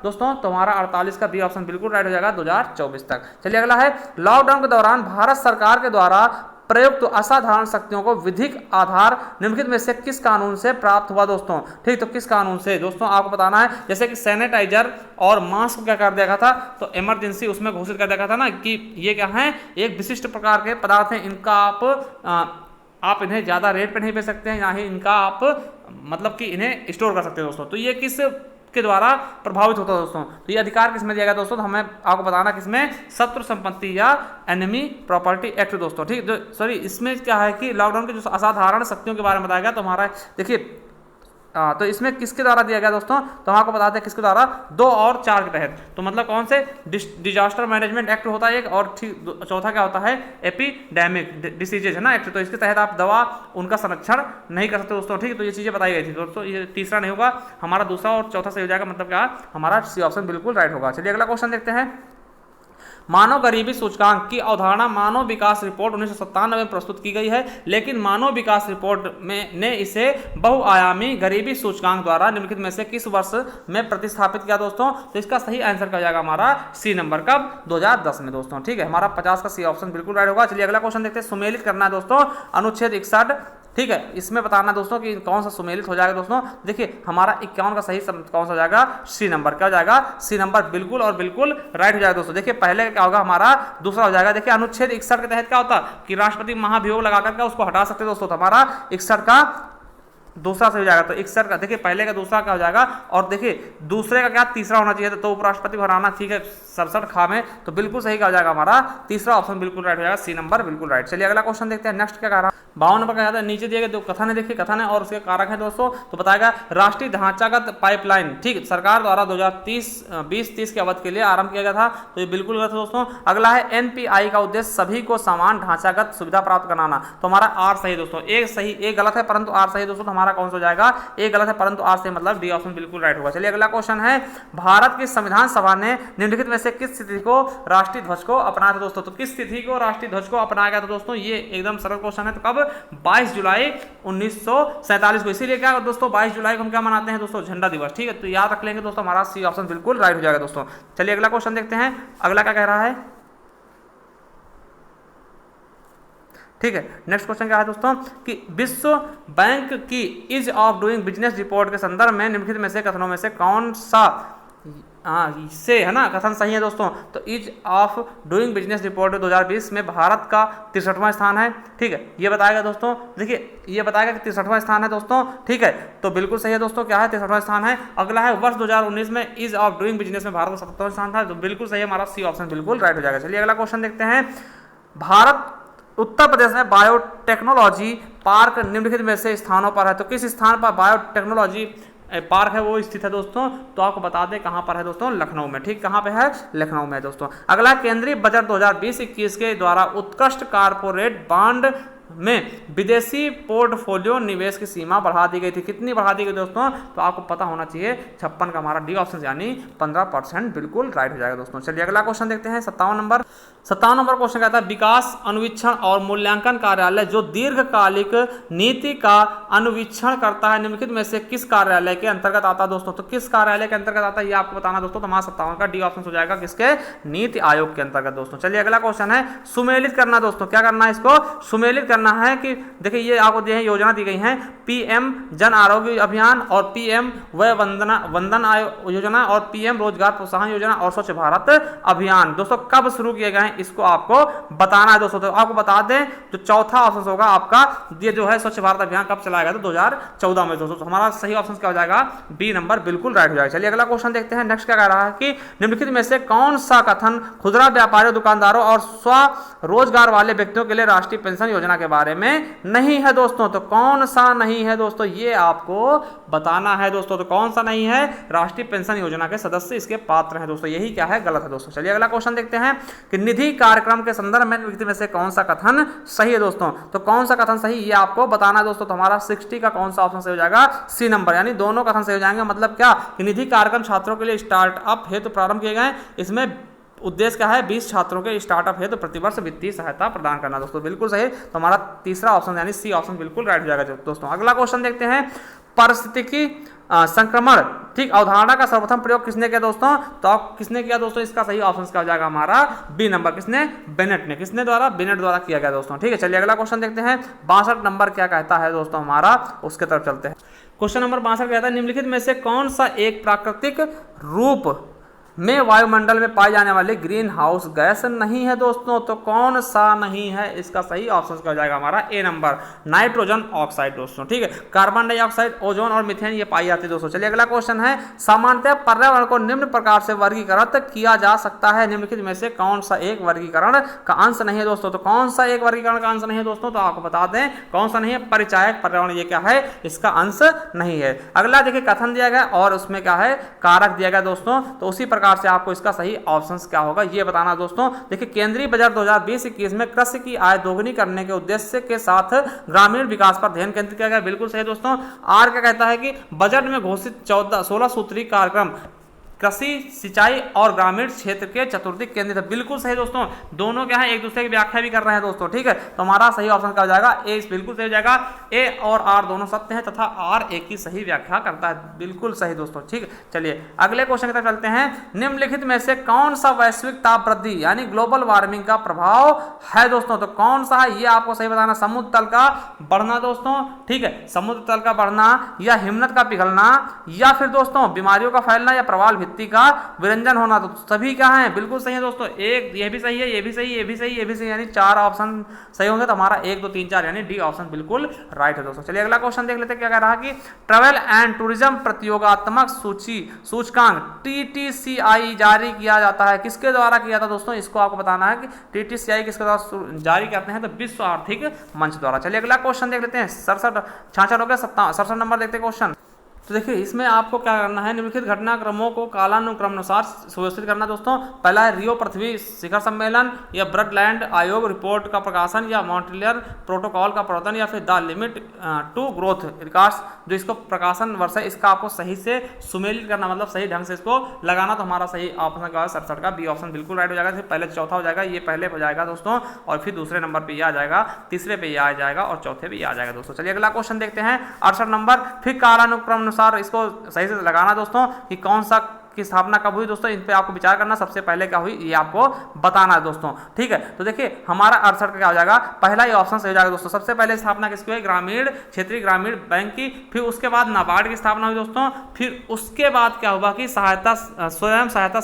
दोस्तों। तो हमारा 48 का बी ऑप्शन बिल्कुल राइट हो जाएगा 2024 तक। चलिए अगला है, लॉकडाउन के दौरान भारत सरकार के द्वारा प्रयुक्त असाधारण शक्तियों को विधिक आधार निम्नलिखित में से किस कानून से प्राप्त हुआ दोस्तों। ठीक, तो किस कानून से दोस्तों आपको बताना है। जैसे कि सैनिटाइजर और मास्क क्या कर दिया था, तो इमरजेंसी उसमें घोषित कर दिया था ना कि ये क्या है, एक विशिष्ट प्रकार के पदार्थ हैं, इनका आप इन्हें ज़्यादा रेट पे नहीं बेच सकते हैं, ना ही इनका आप मतलब कि इन्हें स्टोर कर सकते हैं दोस्तों। तो ये किस के द्वारा प्रभावित होता है दोस्तों, तो ये अधिकार किसमें दिया गया दोस्तों, तो हमें आपको बताना किसमें, शत्रु संपत्ति या एनिमी प्रॉपर्टी एक्ट दोस्तों। ठीक, सॉरी इसमें क्या है कि लॉकडाउन की जो असाधारण शक्तियों के बारे में बताया गया, तो हमारा देखिए तो इसमें किसके द्वारा दिया गया दोस्तों, तो हम आपको बताते हैं किसके द्वारा, 2 और 4 के तहत। तो मतलब कौन से, डिजास्टर मैनेजमेंट एक्ट होता है एक, और चौथा क्या होता है, एपिडेमिक डिसीजेज है ना एक्ट। तो इसके तहत आप दवा उनका संरक्षण नहीं कर सकते दोस्तों। ठीक है, तो ये चीज़ें बताई गई थी दोस्तों। ये तीसरा नहीं होगा, हमारा दूसरा और चौथा सही हो जाएगा, मतलब क्या हमारा सी ऑप्शन बिल्कुल राइट होगा। चलिए अगला क्वेश्चन देखते हैं। मानव गरीबी सूचकांक की अवधारणा मानव विकास रिपोर्ट 1997 में प्रस्तुत की गई है, लेकिन मानव विकास रिपोर्ट में ने इसे बहुआयामी गरीबी सूचकांक द्वारा निम्नलिखित में से किस वर्ष में प्रतिस्थापित किया दोस्तों। तो इसका सही आंसर क्या हो जाएगा हमारा सी नंबर, कब, 2010 में दोस्तों। ठीक है, हमारा 50 का सी ऑप्शन बिल्कुल राइट होगा। चलिए अगला क्वेश्चन देखते हैं। सुमेलित करना है दोस्तों अनुच्छेद 61, ठीक है, इसमें बताना दोस्तों कि कौन सा सुमेलित हो जाएगा दोस्तों। देखिए हमारा 51 का सही कौन सा हो जाएगा, सी नंबर। क्या हो जाएगा, सी नंबर बिल्कुल और बिल्कुल राइट हो जाएगा दोस्तों। देखिए पहले क्या होगा, हमारा दूसरा हो जाएगा। देखिए अनुच्छेद 61 के तहत क्या होता कि राष्ट्रपति महाभियोग लगाकर के उसको हटा सकते दोस्तों। तो हमारा 61 का दूसरा सही हो जाएगा। तो 61 का देखिए पहले का दूसरा क्या हो जाएगा, और देखिए दूसरे का क्या तीसरा होना चाहिए, तो उपराष्ट्रपति को हराना, ठीक है, 67 खा में, तो बिल्कुल सही क्या हो जाएगा हमारा तीसरा ऑप्शन बिल्कुल राइट हो जाएगा, सी नंबर बिल्कुल राइट। चलिए अगला क्वेश्चन देखते हैं। नेक्स्ट क्या कह रहा है, 52 नंबर का नीचे दिए गए दो कथन है, देखिए कथन है और उसके कारक है दोस्तों। तो बताएगा राष्ट्रीय ढांचागत पाइपलाइन, ठीक, सरकार द्वारा 2020-30 के अवधि के लिए आरंभ किया गया था, तो ये बिल्कुल गलत है दोस्तों। अगला है एनपीआई का उद्देश्य सभी को समान ढांचागत सुविधा प्राप्त कराना, तो हमारा आर सही दोस्तों। एक सही, एक गलत है परंतु आर सही दोस्तों। तो हमारा कौन सा हो जाएगा, एक गलत है परंतु आर सही, मतलब डी ऑप्शन बिल्कुल राइट होगा। चलिए अगला क्वेश्चन है, भारत की संविधान सभा ने निम्नलिखित में से किस तिथि को राष्ट्रीय ध्वज को अपनाया था दोस्तों। तो किस तिथि को राष्ट्रीय ध्वज को अपनाया गया था दोस्तों, ये एकदम सरल क्वेश्चन है। तो कब, 22 जुलाई 1947 को। इसीलिए क्या दोस्तों 22 जुलाई को हम क्या मनाते हैं दोस्तों, झंडा दिवस। ठीक है, तो याद रख लेंगे दोस्तों, हमारा सी ऑप्शन बिल्कुल राइट हो जाएगा दोस्तों। चलिए अगला क्वेश्चन देखते हैं, अगला क्या कह रहा है, ठीक है। नेक्स्ट क्वेश्चन क्या है दोस्तों कि विश्व बैंक की ease of doing business report के संदर्भ में निम्नलिखित में से कथनों में से कौन सा से है ना कथन सही है दोस्तों। तो ease of doing business report 2020 में भारत का 63वां स्थान है, ठीक है, ये बताएगा दोस्तों। देखिए ये बताएगा कि 63वां स्थान है दोस्तों, ठीक है, तो बिल्कुल सही है दोस्तों, क्या है 63वां स्थान है। अगला है वर्ष 2019 में ईज ऑफ डूइंग बिजनेस में भारत का 77वां स्थान था, तो बिल्कुल सही है, हमारा सी ऑप्शन बिल्कुल राइट हो जाएगा। चलिए अगला क्वेश्चन देखते हैं, भारत उत्तर प्रदेश में बायोटेक्नोलॉजी पार्क निम्नलिखित में से स्थानों पर है, तो किस स्थान पर बायोटेक्नोलॉजी पार्क है वो स्थित है दोस्तों। तो आपको बता दें कहां पर है दोस्तों, लखनऊ में, ठीक, कहां पे है, लखनऊ में दोस्तों। अगला केंद्रीय बजट 2020-21 के द्वारा उत्कृष्ट कारपोरेट बॉन्ड में विदेशी पोर्टफोलियो निवेश की सीमा बढ़ा दी गई थी, कितनी बढ़ा दी गई दोस्तों, तो आपको पता होना चाहिए 56 का हमारा डी ऑप्शन यानी 15% बिल्कुल राइट हो जाएगा दोस्तों। चलिए अगला क्वेश्चन देखते हैं, 57 नंबर। 57 नंबर क्वेश्चन कहता है विकास अनुवीक्षण और मूल्यांकन कार्यालय जो दीर्घकालिक नीति का अनुवीक्षण करता है निम्नलिखित में से किस कार्यालय के अंतर्गत आता है दोस्तों। तो किस कार्यालय के अंतर्गत आता है ये आपको बताना दोस्तों। तो हमारा 57 का डी ऑप्शन हो जाएगा किसके, नीति आयोग के अंतर्गत दोस्तों। चलिए अगला क्वेश्चन है सुमेलित करना दोस्तों। क्या करना है, इसको सुमेलित करना है कि देखिए ये आपको दिए योजना दी गई है पीएम जन आरोग्य अभियान और पीएम वय वंदन योजना और पीएम रोजगार प्रोत्साहन योजना और स्वच्छ भारत अभियान दोस्तों कब शुरू किए गए हैं इसको आपको बताना है दोस्तों। तो आपको बता दें जो चौथा ऑप्शन होगा आपका ये जो है स्वच्छ भारत अभियान कब चलाया गया तो 2014 में दोस्तों। तो हमारा सही ऑप्शन क्या हो जाएगा, बी नंबर बिल्कुल राइट हो जाएगा। चलिए अगला क्वेश्चन देखते हैं। नेक्स्ट क्या कह रहा है कि निम्नलिखित में से कौन सा कथन खुदरा व्यापारियों, दुकानदारों और स्वरोजगार वाले व्यक्तियों के लिए राष्ट्रीय पेंशन योजना के बारे में नहीं है दोस्तों। तो कौन सा नहीं है दोस्तों ये आपको बताना है दोस्तों। तो कौन सा नहीं है, राष्ट्रीय पेंशन योजना के सदस्य इसके पात्र हैं दोस्तों। यही क्या है, गलत है दोस्तों। चलिए अगला क्वेश्चन देखते हैं कि निधि कार्यक्रम के संदर्भ में निम्नलिखित में से कौन सा कथन सही है दोस्तों। तो कौन सा कथन सही ये आपको बताना है दोस्तों। तो हमारा 60 का कौन सा ऑप्शन सही हो जाएगा, सी नंबर, यानी दोनों कथन सही हो जाएंगे। मतलब क्या कि निधि कार्यक्रम छात्रों के लिए स्टार्टअप हेतु प्रारंभ किए गए। इसमें उद्देश्य क्या है, 20 छात्रों के स्टार्टअप है तो प्रतिवर्ष वित्तीय सहायता प्रदान करना दोस्तों। बिल्कुल सही। तो हमारा तीसरा ऑप्शन यानी सी ऑप्शन बिल्कुल राइट हो जाएगा दोस्तों। अगला क्वेश्चन देखते हैं पारिस्थितिकी संक्रमण ठीक अवधारणा का सर्वप्रथम प्रयोग किसने किया दोस्तों। तो किसने किया दोस्तों, इसका सही ऑप्शन क्या हो जाएगा हमारा बी नंबर, किसने, बेनेट ने, किसने द्वारा, बेनेट द्वारा किया गया दोस्तों। ठीक है चलिए अगला क्वेश्चन देखते हैं। 62 नंबर क्या कहता है दोस्तों हमारा, उसके तरफ चलते हैं। क्वेश्चन नंबर 62 कहता है निम्नलिखित में से कौन सा एक प्राकृतिक रूप में वायुमंडल में पाई जाने वाली ग्रीन हाउस गैस नहीं है दोस्तों। तो कौन सा नहीं है, इसका सही ऑप्शन क्या हो जाएगा हमारा ए नंबर, नाइट्रोजन ऑक्साइड दोस्तों। ठीक है, कार्बन डाइऑक्साइड, ओजोन और मीथेन ये पाई जाती है दोस्तों। चलिए अगला क्वेश्चन है सामान्यतः पर्यावरण को निम्न प्रकार से वर्गीकृत किया जा सकता है निम्नलिखित में से कौन सा एक वर्गीकरण का अंश नहीं है दोस्तों। तो कौन सा एक वर्गीकरण का अंश नहीं है दोस्तों, तो आपको बता दें कौन सा नहीं है, परिचायक पर्यावरण ये क्या है, इसका अंश नहीं है। अगला देखिए कथन दिया गया और उसमें क्या है, कारक दिया गया दोस्तों। तो उसी प्रकार से आपको इसका सही ऑप्शन क्या होगा ये बताना दोस्तों। देखिए केंद्रीय बजट 2020-21 में कृषि की आय दोगुनी करने के उद्देश्य के साथ ग्रामीण विकास पर ध्यान केंद्रित किया गया। बिल्कुल सही दोस्तों। आर क्या कहता है कि बजट में घोषित 16 सूत्री कार्यक्रम कृषि, सिंचाई और ग्रामीण क्षेत्र के चतुर्दिक केंद्रित है। बिल्कुल सही दोस्तों। दोनों क्या है, एक दूसरे की व्याख्या भी कर रहे हैं दोस्तों। ठीक है, तो हमारा सही ऑप्शन क्या हो जाएगा, ए बिल्कुल सही हो जाएगा। ए और आर दोनों सत्य हैं तथा आर एक ही सही व्याख्या करता है। बिल्कुल सही दोस्तों। ठीक है, चलिए अगले क्वेश्चन की तरफ चलते हैं। निम्नलिखित में से कौन सा वैश्विक ताप वृद्धि यानी ग्लोबल वार्मिंग का प्रभाव है दोस्तों। तो कौन सा है ये आपको सही बताना, समुद्र तल का बढ़ना दोस्तों। ठीक है, समुद्र तल का बढ़ना या हिमनद का पिघलना या फिर दोस्तों बीमारियों का फैलना या प्रवाल भित्ति का विरंजन होना। तो सभी क्या है, बिल्कुल सही है दोस्तों। एक ये भी सही है, ये भी सही, ये भी सही, ये भी सही, यानी 4 ऑप्शन सही होंगे। तो हमारा 1 2 3 4 यानी डी ऑप्शन बिल्कुल राइट है दोस्तों। चलिए अगला क्वेश्चन देख लेते हैं। क्या कह रहा है कि ट्रैवल एंड टूरिज्म प्रतियोगात्मक सूचकांक TTCI जारी किया जाता है, किसके द्वारा किया था दोस्तों, इसको आपको बताना है कि TTCI किसके द्वारा जारी करते हैं। तो विश्व आर्थिक मंच द्वारा। चलिए अगला क्वेश्चन देख लेते हैं। 66 हो गया, 67 नंबर देखते हैं क्वेश्चन। तो देखिए इसमें आपको क्या करना है, निम्नलिखित घटनाक्रमों को कालानुक्रमानुसार सुव्यवस्थित करना दोस्तों। पहला है रियो पृथ्वी शिखर सम्मेलन या ब्रडलैंड आयोग रिपोर्ट का प्रकाशन या मॉन्ट्रियल प्रोटोकॉल का प्रवर्तन या फिर द लिमिट टू ग्रोथ विकास जो इसको प्रकाशन वर्ष है, इसका आपको सही से सुमेलित करना, मतलब सही ढंग से इसको लगाना। तो हमारा सही ऑप्शन क्या है, 67 का बी ऑप्शन बिल्कुल राइट हो जाएगा। फिर पहले चौथा हो जाएगा, ये पहले हो जाएगा दोस्तों, और फिर दूसरे नंबर पर ये आ जाएगा, तीसरे पे ये आ जाएगा और चौथे पे ये आ जाएगा दोस्तों। चलिए अगला क्वेश्चन देखते हैं। 68 नंबर, फिर कालानुक्रम इसको सही से लगाना दोस्तों कि कौन सा की स्थापना कब हुई दोस्तों, इन पे आपको विचार करना। सबसे पहले क्या हुई ये आपको बताना है दोस्तों। ठीक है, तो देखिए हमारा 68 का क्या हो जाएगा, पहला ही ऑप्शन सही हो जाएगा दोस्तों। सबसे पहले स्थापना किसकी हुई, ग्रामीण क्षेत्रीय ग्रामीण बैंक की। फिर उसके बाद नाबार्ड की स्थापना हुई दोस्तों। फिर उसके बाद क्या हुआ कि स्वयं सहायता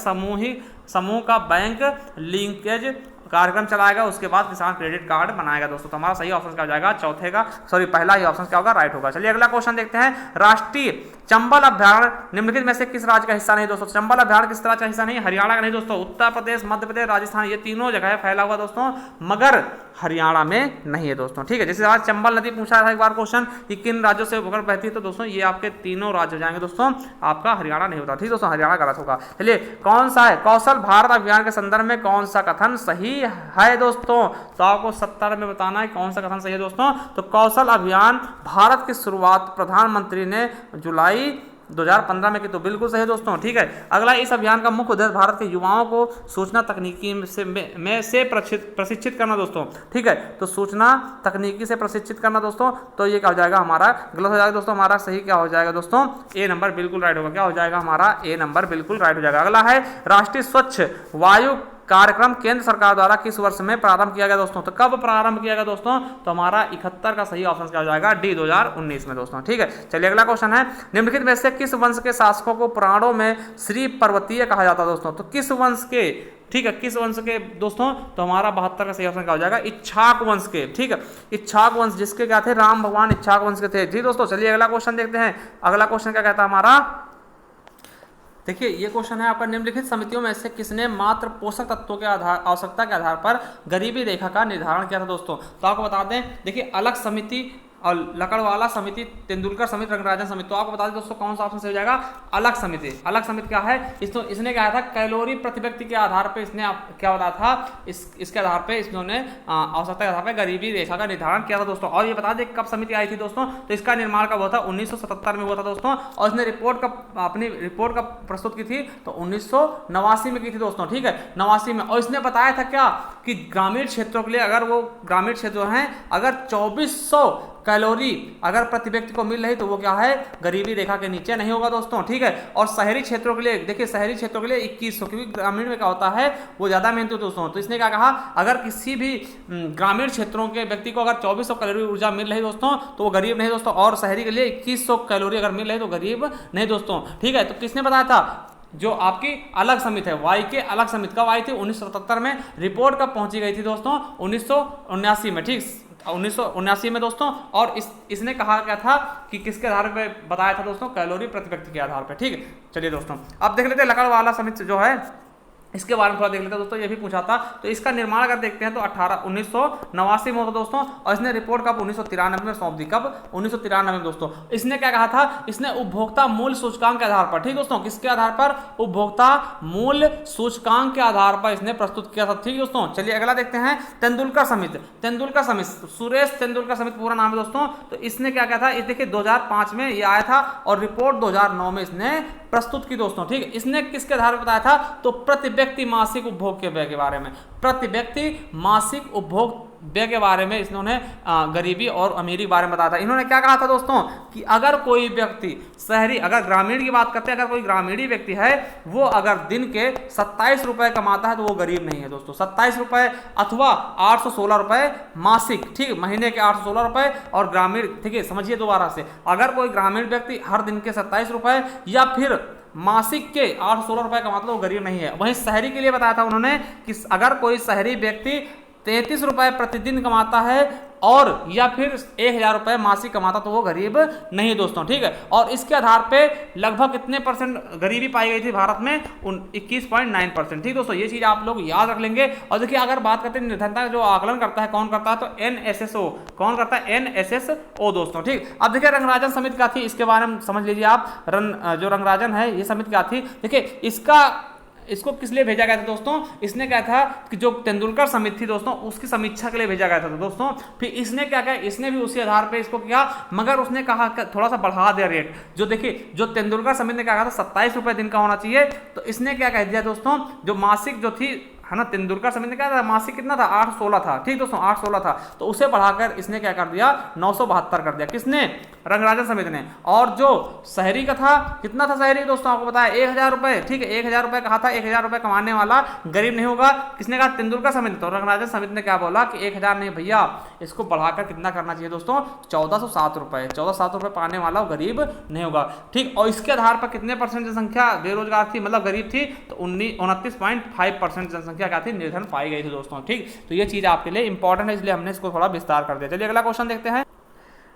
समूह का बैंक लिंकेज कार्यक्रम चलाएगा। उसके बाद किसान क्रेडिट कार्ड बनाएगा दोस्तों। तो हमारा सही ऑप्शन क्या हो जाएगा, चौथे का, सॉरी पहला ही ऑप्शन क्या होगा, राइट होगा। चलिए अगला क्वेश्चन देखते हैं। राष्ट्रीय चंबल अभ्यारण्य निम्नलिखित में से किस राज्य का हिस्सा नहीं दोस्तों। चंबल अभ्यारण्य किस राज्य का हिस्सा नहीं, हरियाणा का नहीं दोस्तों। उत्तर प्रदेश, मध्य प्रदेश, राजस्थान ये तीनों जगह फैला हुआ दोस्तों, मगर हरियाणा में नहीं है दोस्तों। ठीक है, जैसे आज चंबल नदी पूछा था एक बार क्वेश्चन कि किन राज्यों से होकर बहती है, तो दोस्तों ये आपके तीनों राज्य हो जाएंगे दोस्तों, आपका हरियाणा नहीं होता। ठीक दोस्तों, हरियाणा गलत होगा। चलिए कौन सा है, कौशल भारत अभियान के संदर्भ में कौन सा कथन सही है दोस्तों। तो आपको 70 में बताना है कौन सा कथन सही है दोस्तों। तो कौशल अभियान भारत की शुरुआत प्रधानमंत्री ने जुलाई 2015 में की, तो बिल्कुल सही दोस्तों, ठीक है। अगला, इस अभियान का मुख्य उद्देश्य भारत के युवाओं को सूचना तकनीकी से प्रशिक्षित करना दोस्तों, ठीक है। तो सूचना तकनीकी से प्रशिक्षित करना दोस्तों, तो ये क्या हो जाएगा हमारा, गलत हो जाएगा दोस्तों। हमारा सही क्या हो जाएगा दोस्तों, ए नंबर बिल्कुल राइट होगा। क्या हो जाएगा हमारा, ए नंबर बिल्कुल राइट हो जाएगा। अगला है, राष्ट्रीय स्वच्छ वायु कार्यक्रम केंद्र सरकार द्वारा किस वर्ष में प्रारंभ किया गया दोस्तों? तो कब प्रारंभ किया गया दोस्तों? तो हमारा 71 का सही ऑप्शन क्या हो जाएगा, डी, 2019 में दोस्तों, ठीक है। चलिए अगला क्वेश्चन है, निम्नलिखित में से किस वंश के शासकों को पुराणों में श्री पर्वतीय कहा जाता है दोस्तों? तो किस वंश के, ठीक है, किस वंश के दोस्तों? तो हमारा 72 का सही ऑप्शन क्या हो जाएगा, इच्छाक वंश के, ठीक है। इच्छाक वंश जिसके क्या थे, राम भगवान इच्छाक वंश के थे, ठीक दोस्तों। चलिए अगला क्वेश्चन देखते हैं। अगला क्वेश्चन क्या कहता है हमारा, देखिए ये क्वेश्चन है आपका, निम्नलिखित समितियों में से किसने मात्र पोषक तत्वों के आधार, आवश्यकता के आधार पर गरीबी रेखा का निर्धारण किया था दोस्तों? तो आपको बता दें, देखिए अलग समिति और लकड़वाला समिति, तेंदुलकर समिति, रंगराजन समिति। तो आपको बता दें दोस्तों कौन सा ऑप्शन सही हो जाएगा, अलग समिति। अलग समिति क्या है, इसने क्या था, कैलोरी प्रति व्यक्ति के आधार पे इसने क्या बताया था, इसके आधार पे इन्होंने आवश्यकता के आधार पे गरीबी रेखा का निर्धारण किया था दोस्तों। और ये बता दें कब समिति आई थी दोस्तों? तो इसका निर्माण कब हुआ था, 1977 में हुआ था दोस्तों। और इसने अपनी रिपोर्ट कब प्रस्तुत की थी? तो 1989 में की थी दोस्तों, ठीक है, 89 में। और इसने बताया था क्या कि ग्रामीण क्षेत्रों के लिए, अगर वो ग्रामीण क्षेत्र हैं, अगर 2400 कैलोरी अगर प्रति व्यक्ति को मिल रही तो वो क्या है, गरीबी रेखा के नीचे नहीं होगा दोस्तों, ठीक है। और शहरी क्षेत्रों के लिए, देखिए शहरी क्षेत्रों के लिए 2100, क्योंकि ग्रामीण में क्या होता है वो ज्यादा मेहनती होते दोस्तों। तो इसने क्या कहा, अगर किसी भी ग्रामीण क्षेत्रों के व्यक्ति को अगर 2400 कैलोरी ऊर्जा मिल रही दोस्तों तो वो गरीब नहीं दोस्तों। और शहरी के लिए 2100 कैलोरी अगर मिल रही तो गरीब नहीं दोस्तों, ठीक है। तो किसने बताया था, जो आपकी अलग समिति है, वाई के अलग समिति कब आई थी, 1977 में। रिपोर्ट कब पहुंची गई थी दोस्तों, 1979 में, ठीक, 1979 में दोस्तों। और इसने कहा क्या था कि किसके आधार पे बताया था दोस्तों, कैलोरी प्रति व्यक्ति के आधार पे, ठीक है। चलिए दोस्तों अब देख लेते हैं लकड़वाला समिति जो है इसके बारे में थोड़ा देख लेते हैं दोस्तों। ये भी पूछा था, तो इसका निर्माण अगर देखते हैं तो 1989 में होता दोस्तों। और इसने रिपोर्ट कब 1993 में सौंप दी, कब 1993 में दोस्तों। इसने क्या कहा था, इसने उपभोक्ता मूल्य सूचकांक के आधार पर, ठीक दोस्तों, किसके आधार पर, उपभोक्ता मूल्य सूचकांक के आधार पर इसने प्रस्तुत किया था, ठीक दोस्तों। चलिए अगला देखते हैं, तेंदुलकर समिति। तेंदुलकर समिति, सुरेश तेंदुलकर समिति पूरा नाम है दोस्तों। तो इसने क्या कहा था, इस देखिए 2005 में ये आया था और रिपोर्ट 2009 में इसने प्रस्तुत की दोस्तों, ठीक है। इसने किसके आधार पर बताया था, तो प्रति व्यक्ति मासिक उपभोग के व्यय के बारे में, प्रति व्यक्ति मासिक उपभोग व्यय के बारे में इन्होंने गरीबी और अमीरी के बारे में बताया था। इन्होंने क्या कहा था दोस्तों कि अगर कोई व्यक्ति शहरी, अगर ग्रामीण की बात करते हैं, अगर कोई ग्रामीणी व्यक्ति है वो अगर दिन के 27 रुपए कमाता है तो वो गरीब नहीं है दोस्तों। 27 रुपए अथवा 816 रुपए मासिक, ठीक, महीने के 816 रुपए। और ग्रामीण, ठीक है, समझिए दोबारा से, अगर कोई ग्रामीण व्यक्ति हर दिन के 27 रुपए या फिर मासिक के 816 रुपए कमाता है वो गरीब नहीं है। वहीं शहरी के लिए बताया था उन्होंने कि अगर कोई शहरी व्यक्ति 33 रुपए प्रतिदिन कमाता है और या फिर 1000 रुपए मासिक कमाता तो वो गरीब नहीं दोस्तों, ठीक है। और इसके आधार पे लगभग कितने परसेंट गरीबी पाई गई थी भारत में, 21.9%, ठीक दोस्तों। ये चीज आप लोग याद रख लेंगे। और देखिए अगर बात करते हैं निर्धनता जो आकलन करता है, कौन करता है, तो NSSO, कौन करता है, NSSO दोस्तों, ठीक। अब देखिए रंगराजन समिति क्या थी, इसके बारे में समझ लीजिए आप। जो रंगराजन है ये समिति क्या थी, देखिए इसको किस लिए भेजा गया था दोस्तों, इसने क्या था कि जो तेंदुलकर समिति थी दोस्तों उसकी समीक्षा के लिए भेजा गया था दोस्तों। फिर इसने क्या किया, इसने भी उसी आधार पे इसको किया, मगर उसने कहा थोड़ा सा बढ़ा दिया रेट। जो देखिए जो तेंदुलकर समिति ने कहा था 27 रुपए दिन का होना चाहिए, तो इसने क्या कह दिया दोस्तों, जो मासिक जो थी है ना, तेंदुलकर समिति ने क्या था, मासिक कितना था, 816 था, ठीक दोस्तों, 816 था। तो उसे बढ़ाकर इसने क्या कर दिया, 972 कर दिया, किसने, रंगराजन समिति ने। और जो शहरी का था, कितना था शहरी दोस्तों, आपको बताया 1000 रुपए, ठीक है, 1000 रुपए कहा था, 1000 रुपए कमाने वाला गरीब नहीं होगा, किसने कहा, तेंदुलकर समिति। तो रंगराजन समिति ने क्या बोला कि 1000 नहीं भैया, इसको बढ़ाकर कितना करना चाहिए दोस्तों, 1407 रुपए, 1407 रुपए पाने वाला गरीब नहीं होगा, ठीक। और इसके आधार पर कितने परसेंट जनसंख्या बेरोजगार थी, मतलब गरीब थी, तो 29.5% जनसंख्या क्या थी, निर्धन पाई गई थी दोस्तों, ठीक। तो ये चीज आपके लिए इंपॉर्टेंट है, इसलिए हमने इसको थोड़ा विस्तार कर दिया। चलिए अगला क्वेश्चन देखते हैं।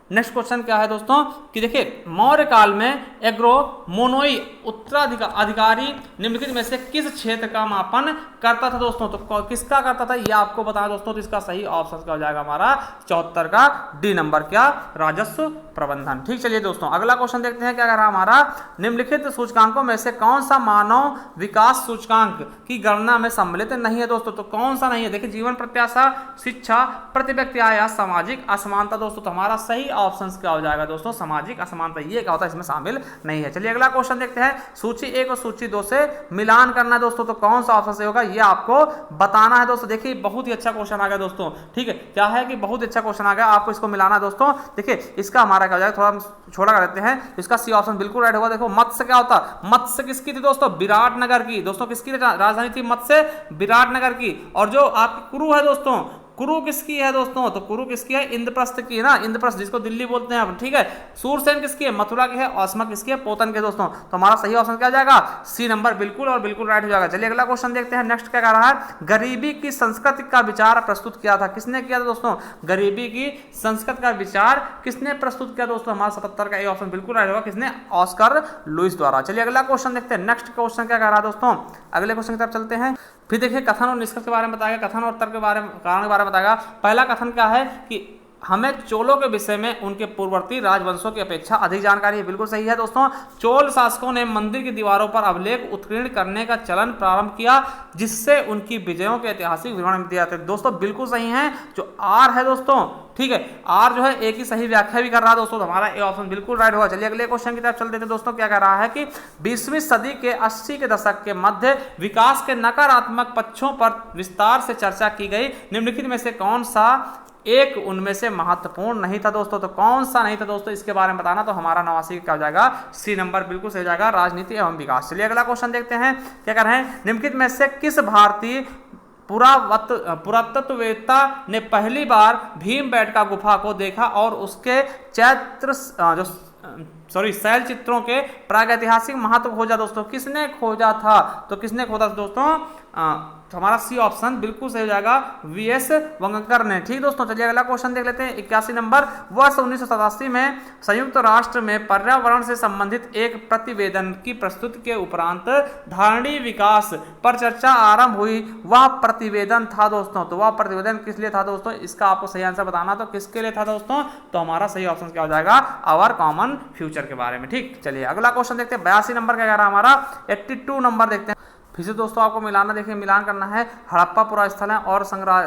नेक्स्ट क्वेश्चन क्या है दोस्तों कि देखिए मौर्य काल में एग्रो मोनोई उत्तराधिकारी निम्नलिखित में से किस क्षेत्र का मापन करता था दोस्तों। तो किसका करता था ये आपको बताया दोस्तों। तो इसका सही ऑप्शन क्या हो जाएगा हमारा 74 का डी नंबर, क्या, राजस्व प्रबंधन। ठीक, चलिए दोस्तों अगला क्वेश्चन देखते हैं क्या कह रहा है हमारा, निम्नलिखित सूचकांकों में से कौन सा मानव विकास सूचकांक की गणना में सम्मिलित नहीं है दोस्तों। तो कौन सा नहीं है, देखिए जीवन प्रत्याशा, शिक्षा, प्रति व्यक्ति आय या सामाजिक असमानता दोस्तों। तो हमारा सही ऑप्शन क्या हो जाएगा दोस्तों, सामाजिक असमानता, ये क्या होता है इसमें शामिल नहीं है। चलिए अगला क्वेश्चन देखते हैं, सूची 1 और सूची 2 से मिलान करना है दोस्तों। तो कौन सा ऑप्शन सही होगा ये आपको बताना है दोस्तों। देखिए बहुत ही अच्छा क्वेश्चन आ गया दोस्तों। ठीक है, क्या है कि बहुत ही अच्छा क्वेश्चन आ गया, आपको इसको मिलाना है दोस्तों। देखिए इसका हमारा क्या हो जाएगा, थोड़ा हम छोटा कर देते हैं, इसका सी ऑप्शन बिल्कुल राइट होगा। देखो मत्स्य क्या होता, मत्स्य किसकी थी दोस्तों, विराटनगर की दोस्तों। किसकी राजधानी थी मत्स्य, विराटनगर की। और जो आपकी कुरु है दोस्तों, कुरु किसकी है दोस्तों, तो कुरु किसकी है, इंद्रप्रस्थ की है ना, इंद्रप्रस्थ जिसको दिल्ली बोलते हैं आप। ठीक है, सूरसेन किसकी है, मथुरा की है। औसमा किसकी है, पोतन के दोस्तों। तो हमारा सही ऑप्शन क्या हो जाएगा, सी नंबर बिल्कुल और बिल्कुल राइट हो जाएगा। चलिए अगला क्वेश्चन देखते हैं, नेक्स्ट क्या कह रहा है, गरीबी की संस्कृति का विचार प्रस्तुत किया था, किसने किया था दोस्तों, गरीबी की संस्कृति का विचार किसने प्रस्तुत किया दोस्तों। हमारा 77 का ए ऑप्शन बिल्कुल राइट होगा, किसने, ऑस्कर लुईस द्वारा। चलिए अगला क्वेश्चन देखते हैं, नेक्स्ट क्वेश्चन क्या कह रहा है दोस्तों, अगले क्वेश्चन की तरफ चलते हैं। फिर देखिए कथन और निष्कर्ष के बारे में बताएगा, कथन और तर्क के बारे में, कारण के बारे में बताएगा। पहला कथन क्या है कि हमें चोलों के विषय में उनके पूर्ववर्ती राजवंशों की अपेक्षा अधिक जानकारी है, बिल्कुल सही है दोस्तों। चोल शासकों ने मंदिर की दीवारों पर अभिलेख उत्कीर्ण करने का चलन प्रारंभ किया, जिससे उनकी विजयों के ऐतिहासिक विवरण दिए जाते हैं दोस्तों, बिल्कुल सही है। जो आर है दोस्तों, ठीक है, आर जो है एक ही सही व्याख्या भी कर रहा है दोस्तों, तो हमारा ए ऑप्शन बिल्कुल राइट होगा। चलिए अगले क्वेश्चन की तरफ चल देते हैं दोस्तों। क्या कह रहा है कि 20वीं सदी के 80 के दशक के मध्य विकास के नकारात्मक पक्षों पर विस्तार से चर्चा की गई, निम्नलिखित में से कौन सा एक उनमें से महत्वपूर्ण नहीं था दोस्तों। तो कौन सा नहीं था दोस्तों, इसके बारे में बताना। तो हमारा 89 क्या हो जाएगा, सी नंबर बिल्कुल सही हो जाएगा, राजनीति एवं विकास। चलिए अगला क्वेश्चन देखते हैं, क्या कर रहे हैं, निम्नलिखित में से किस भारतीय पुरातत्ववेत्ता ने पहली बार भीमबेटका गुफा को देखा और उसके शैल चित्रों के प्रागैतिहासिक महत्व खोजा दोस्तों। किसने खोजा था, तो किसने खोजा था दोस्तों, तो हमारा सी ऑप्शन बिल्कुल सही हो जाएगा, वीएस वंगकर ने। ठीक दोस्तों, चलिए अगला क्वेश्चन देख लेते हैं, 81 नंबर। वर्ष 1987 में संयुक्त राष्ट्र में पर्यावरण से संबंधित एक प्रतिवेदन की प्रस्तुति के उपरांत धारणीय विकास पर चर्चा आरंभ हुई, वह प्रतिवेदन था दोस्तों। तो वह प्रतिवेदन किस लिए था दोस्तों, इसका आपको सही आंसर बताना। तो किसके लिए था दोस्तों, तो हमारा सही ऑप्शन क्या हो जाएगा, आवर कॉमन फ्यूचर के बारे में। ठीक, चलिए अगला क्वेश्चन देखते हैं, 82 नंबर क्या कह रहा है हमारा, 82 नंबर देखते हैं। फिर से दोस्तों आपको मिलाना, देखिए मिलान करना है, हड़प्पा पुरा स्थल है और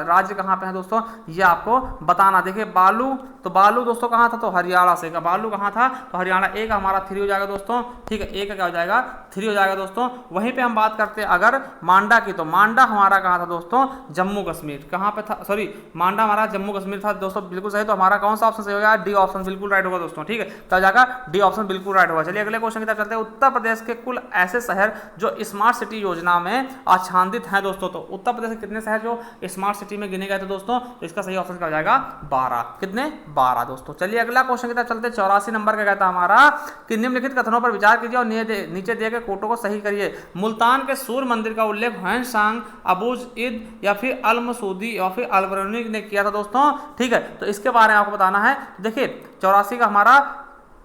राज्य कहाँ पे है दोस्तों, ये आपको बताना। देखिए बालू, तो बालू दोस्तों कहाँ था, तो हरियाणा से का बालू कहाँ था, तो हरियाणा। एक हमारा 3 हो जाएगा दोस्तों, ठीक है, एक का क्या हो जाएगा, 3 हो जाएगा दोस्तों। वहीं पे हम बात करते हैं अगर मांडा की, तो मांडा हमारा कहाँ था दोस्तों, जम्मू कश्मीर। कहाँ पे था, सॉरी मांडा हमारा जम्मू कश्मीर था दोस्तों, बिल्कुल सही। तो हमारा कौन सा ऑप्शन सही होगा, डी ऑप्शन बिल्कुल राइट होगा दोस्तों। ठीक है, क्या हो जाएगा, डी ऑप्शन बिल्कुल राइट होगा। चलिए अगले क्वेश्चन की तरफ चलते हैं, उत्तर प्रदेश के कुल ऐसे शहर जो स्मार्ट सिटी योजना में आच्छादित हैं दोस्तों। तो उत्तर प्रदेश के कितने शहर जो स्मार्ट सिटी में गिने गए थे दोस्तों, तो इसका सही ऑप्शन क्या हो जाएगा, 12। कितने, 12 दोस्तों। चलिए अगला क्वेश्चन की तरफ चलते हैं, 84 नंबर का कहता है हमारा कि निम्नलिखित कथनों पर विचार कीजिए और नीचे दिए गए कोटों को सही करिए। मुल्तान के सूर्य मंदिर का उल्लेख ह्वेनसांग, अबूज ईद या फिर अल मसूदी या फिर अल बरूनी ने किया था दोस्तों। ठीक है, तो इसके बारे में आपको बताना है। देखिए 84 का हमारा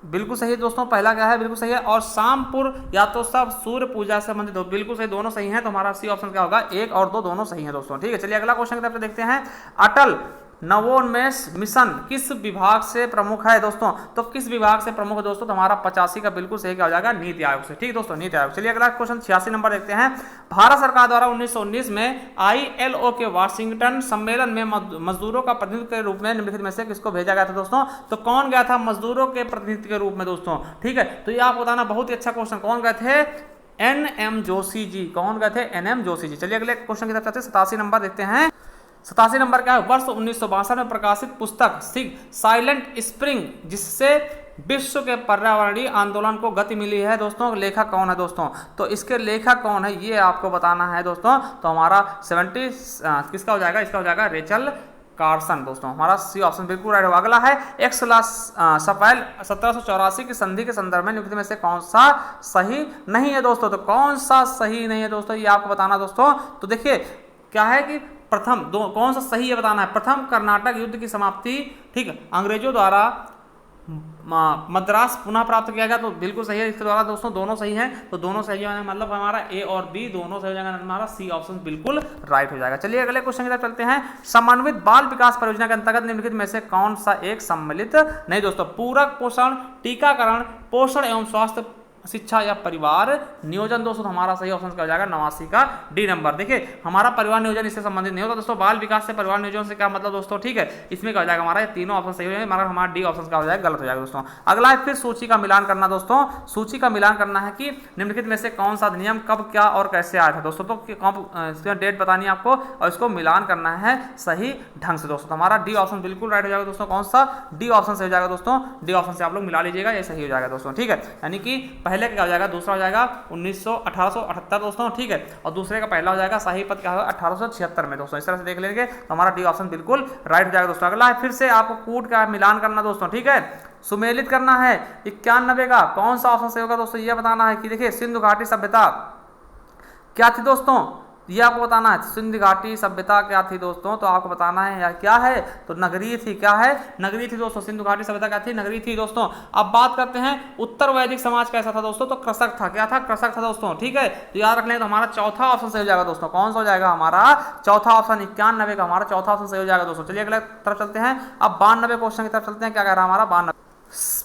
बिल्कुल सही दोस्तों, पहला क्या है, बिल्कुल सही है। और शामपुर या तो सब सूर्य पूजा से संबंधित हो, बिल्कुल सही, दोनों सही हैं। तो हमारा सी ऑप्शन क्या होगा, 1 और 2 दोनों सही हैं दोस्तों। ठीक है, चलिए अगला क्वेश्चन की तरफ देखते हैं, अटल नवोन्मेष मिशन किस विभाग से प्रमुख है दोस्तों। तो किस विभाग से प्रमुख है दोस्तों, तो हमारा 85 का बिल्कुल सही क्या हो जाएगा, नीति आयोग से। ठीक दोस्तों, नीति आयोग। चलिए अगला क्वेश्चन 86 नंबर देखते हैं, भारत सरकार द्वारा 1919 में ILO के वाशिंगटन सम्मेलन में मजदूरों का प्रतिनिधि के रूप में निम्नलिखित में से किसको भेजा गया था दोस्तों। तो कौन गया था मजदूरों के प्रतिनिधि के रूप में दोस्तों। ठीक है, तो ये आपको बताना, बहुत ही अच्छा क्वेश्चन, कौन गए थे, NM जोशी जी। कौन गए थे, NM जोशी जी। चलिए अगले क्वेश्चन की तरफ चलते हैं, 87 नंबर देखते हैं। 87 नंबर क्या है, वर्ष 1962 में प्रकाशित पुस्तक साइलेंट स्प्रिंग, जिससे विश्व के पर्यावरणीय आंदोलन को गति मिली है दोस्तों, लेखक कौन है दोस्तों। तो इसके लेखक कौन है ये आपको बताना है दोस्तों। तो हमारा 70 किसका हो जाएगा, इसका हो जाएगा रेचल कार्सन दोस्तों। हमारा सी ऑप्शन बिल्कुल राइट होगा। अगला है एक्सलासफेल 1784 की संधि के संदर्भ में निम्नलिखित में से कौन सा सही नहीं है दोस्तों। तो कौन सा सही नहीं है दोस्तों, ये आपको बताना दोस्तों। तो देखिए क्या है कि प्रथम कौन सा सही है बताना है, प्रथम कर्नाटक युद्ध की समाप्ति, ठीक है, अंग्रेजों द्वारा मद्रास पुनः प्राप्त किया गया, तो बिल्कुल सही है। इसके द्वारा दोस्तों दोनों सही हैं, तो दोनों सही है मतलब हमारा ए और बी दोनों सही हो जाएगा, हमारा सी ऑप्शन बिल्कुल राइट हो जाएगा। चलिए अगले क्वेश्चन की तरफ चलते हैं। समन्वित बाल विकास परियोजना के अंतर्गत निम्नलिखित में से कौन सा एक सम्मिलित नहीं दोस्तों, पूरक पोषण, टीकाकरण, पोषण एवं स्वास्थ्य, शिक्षा या परिवार नियोजन दोस्तों हमारा सही ऑप्शन क्या हो जाएगा 89 का डी नंबर। देखिए हमारा परिवार नियोजन इससे संबंधित नहीं होता दोस्तों, बाल विकास से परिवार नियोजन से क्या मतलब दोस्तों, ठीक है, इसमें क्या हो जाएगा हमारा ये तीनों ऑप्शन सही हो जाएंगे, मगर हमारा डी ऑप्शन का हो जाएगा गलत हो जाएगा दोस्तों। अगला है फिर सूची का मिलान करना दोस्तों, सूची का मिलान करना है कि निम्नलिखित में से कौन सा अधिनियम कब क्या और कैसे आया था दोस्तों, तो इसकी डेट बतानी है आपको और इसको मिलान करना है सही ढंग से दोस्तों। हमारा डी ऑप्शन बिल्कुल राइट हो जाएगा दोस्तों। कौन सा डी ऑप्शन सही हो जाएगा दोस्तों, डी ऑप्शन से आप लोग मिला लीजिएगा, ये सही हो जाएगा दोस्तों, ठीक है। यानी कि पहले क्या हो जाएगा, दूसरा हो जाएगा 1878 दोस्तों, ठीक है, और दूसरे का पहला हो जाएगा सही पद क्या होगा 1876 में दोस्तों। इस तरह से देख लेंगे तो हमारा डी ऑप्शन बिल्कुल राइट हो जाएगा दोस्तों। अगला है फिर से आपको कूट का मिलान करना दोस्तों, ठीक है, सुमेलित करना है 91 का कौन सा ऑप्शन सही होगा दोस्तों, ये बताना है कि देखिए सिंधु घाटी सभ्यता क्या थी दोस्तों, ये आपको बताना है। सिंधु घाटी सभ्यता क्या थी दोस्तों, तो आपको बताना है या क्या है, तो नगरीय थी, क्या है, नगरीय थी दोस्तों। सिंधु घाटी सभ्यता क्या थी, नगरीय थी दोस्तों। अब बात करते हैं उत्तर वैदिक समाज कैसा था दोस्तों, तो कृषक था, क्या था, कृषक था दोस्तों, ठीक है। तो याद रख लें तो हमारा चौथा ऑप्शन सही हो जाएगा दोस्तों। कौन सा हो जाएगा हमारा चौथा ऑप्शन, 91 का हमारा चौथा ऑप्शन सही हो जाएगा दोस्तों। चलिए अगले तरफ चलते हैं। अब 92 क्वेश्चन की तरफ चलते हैं। क्या कह रहा है हमारा 92,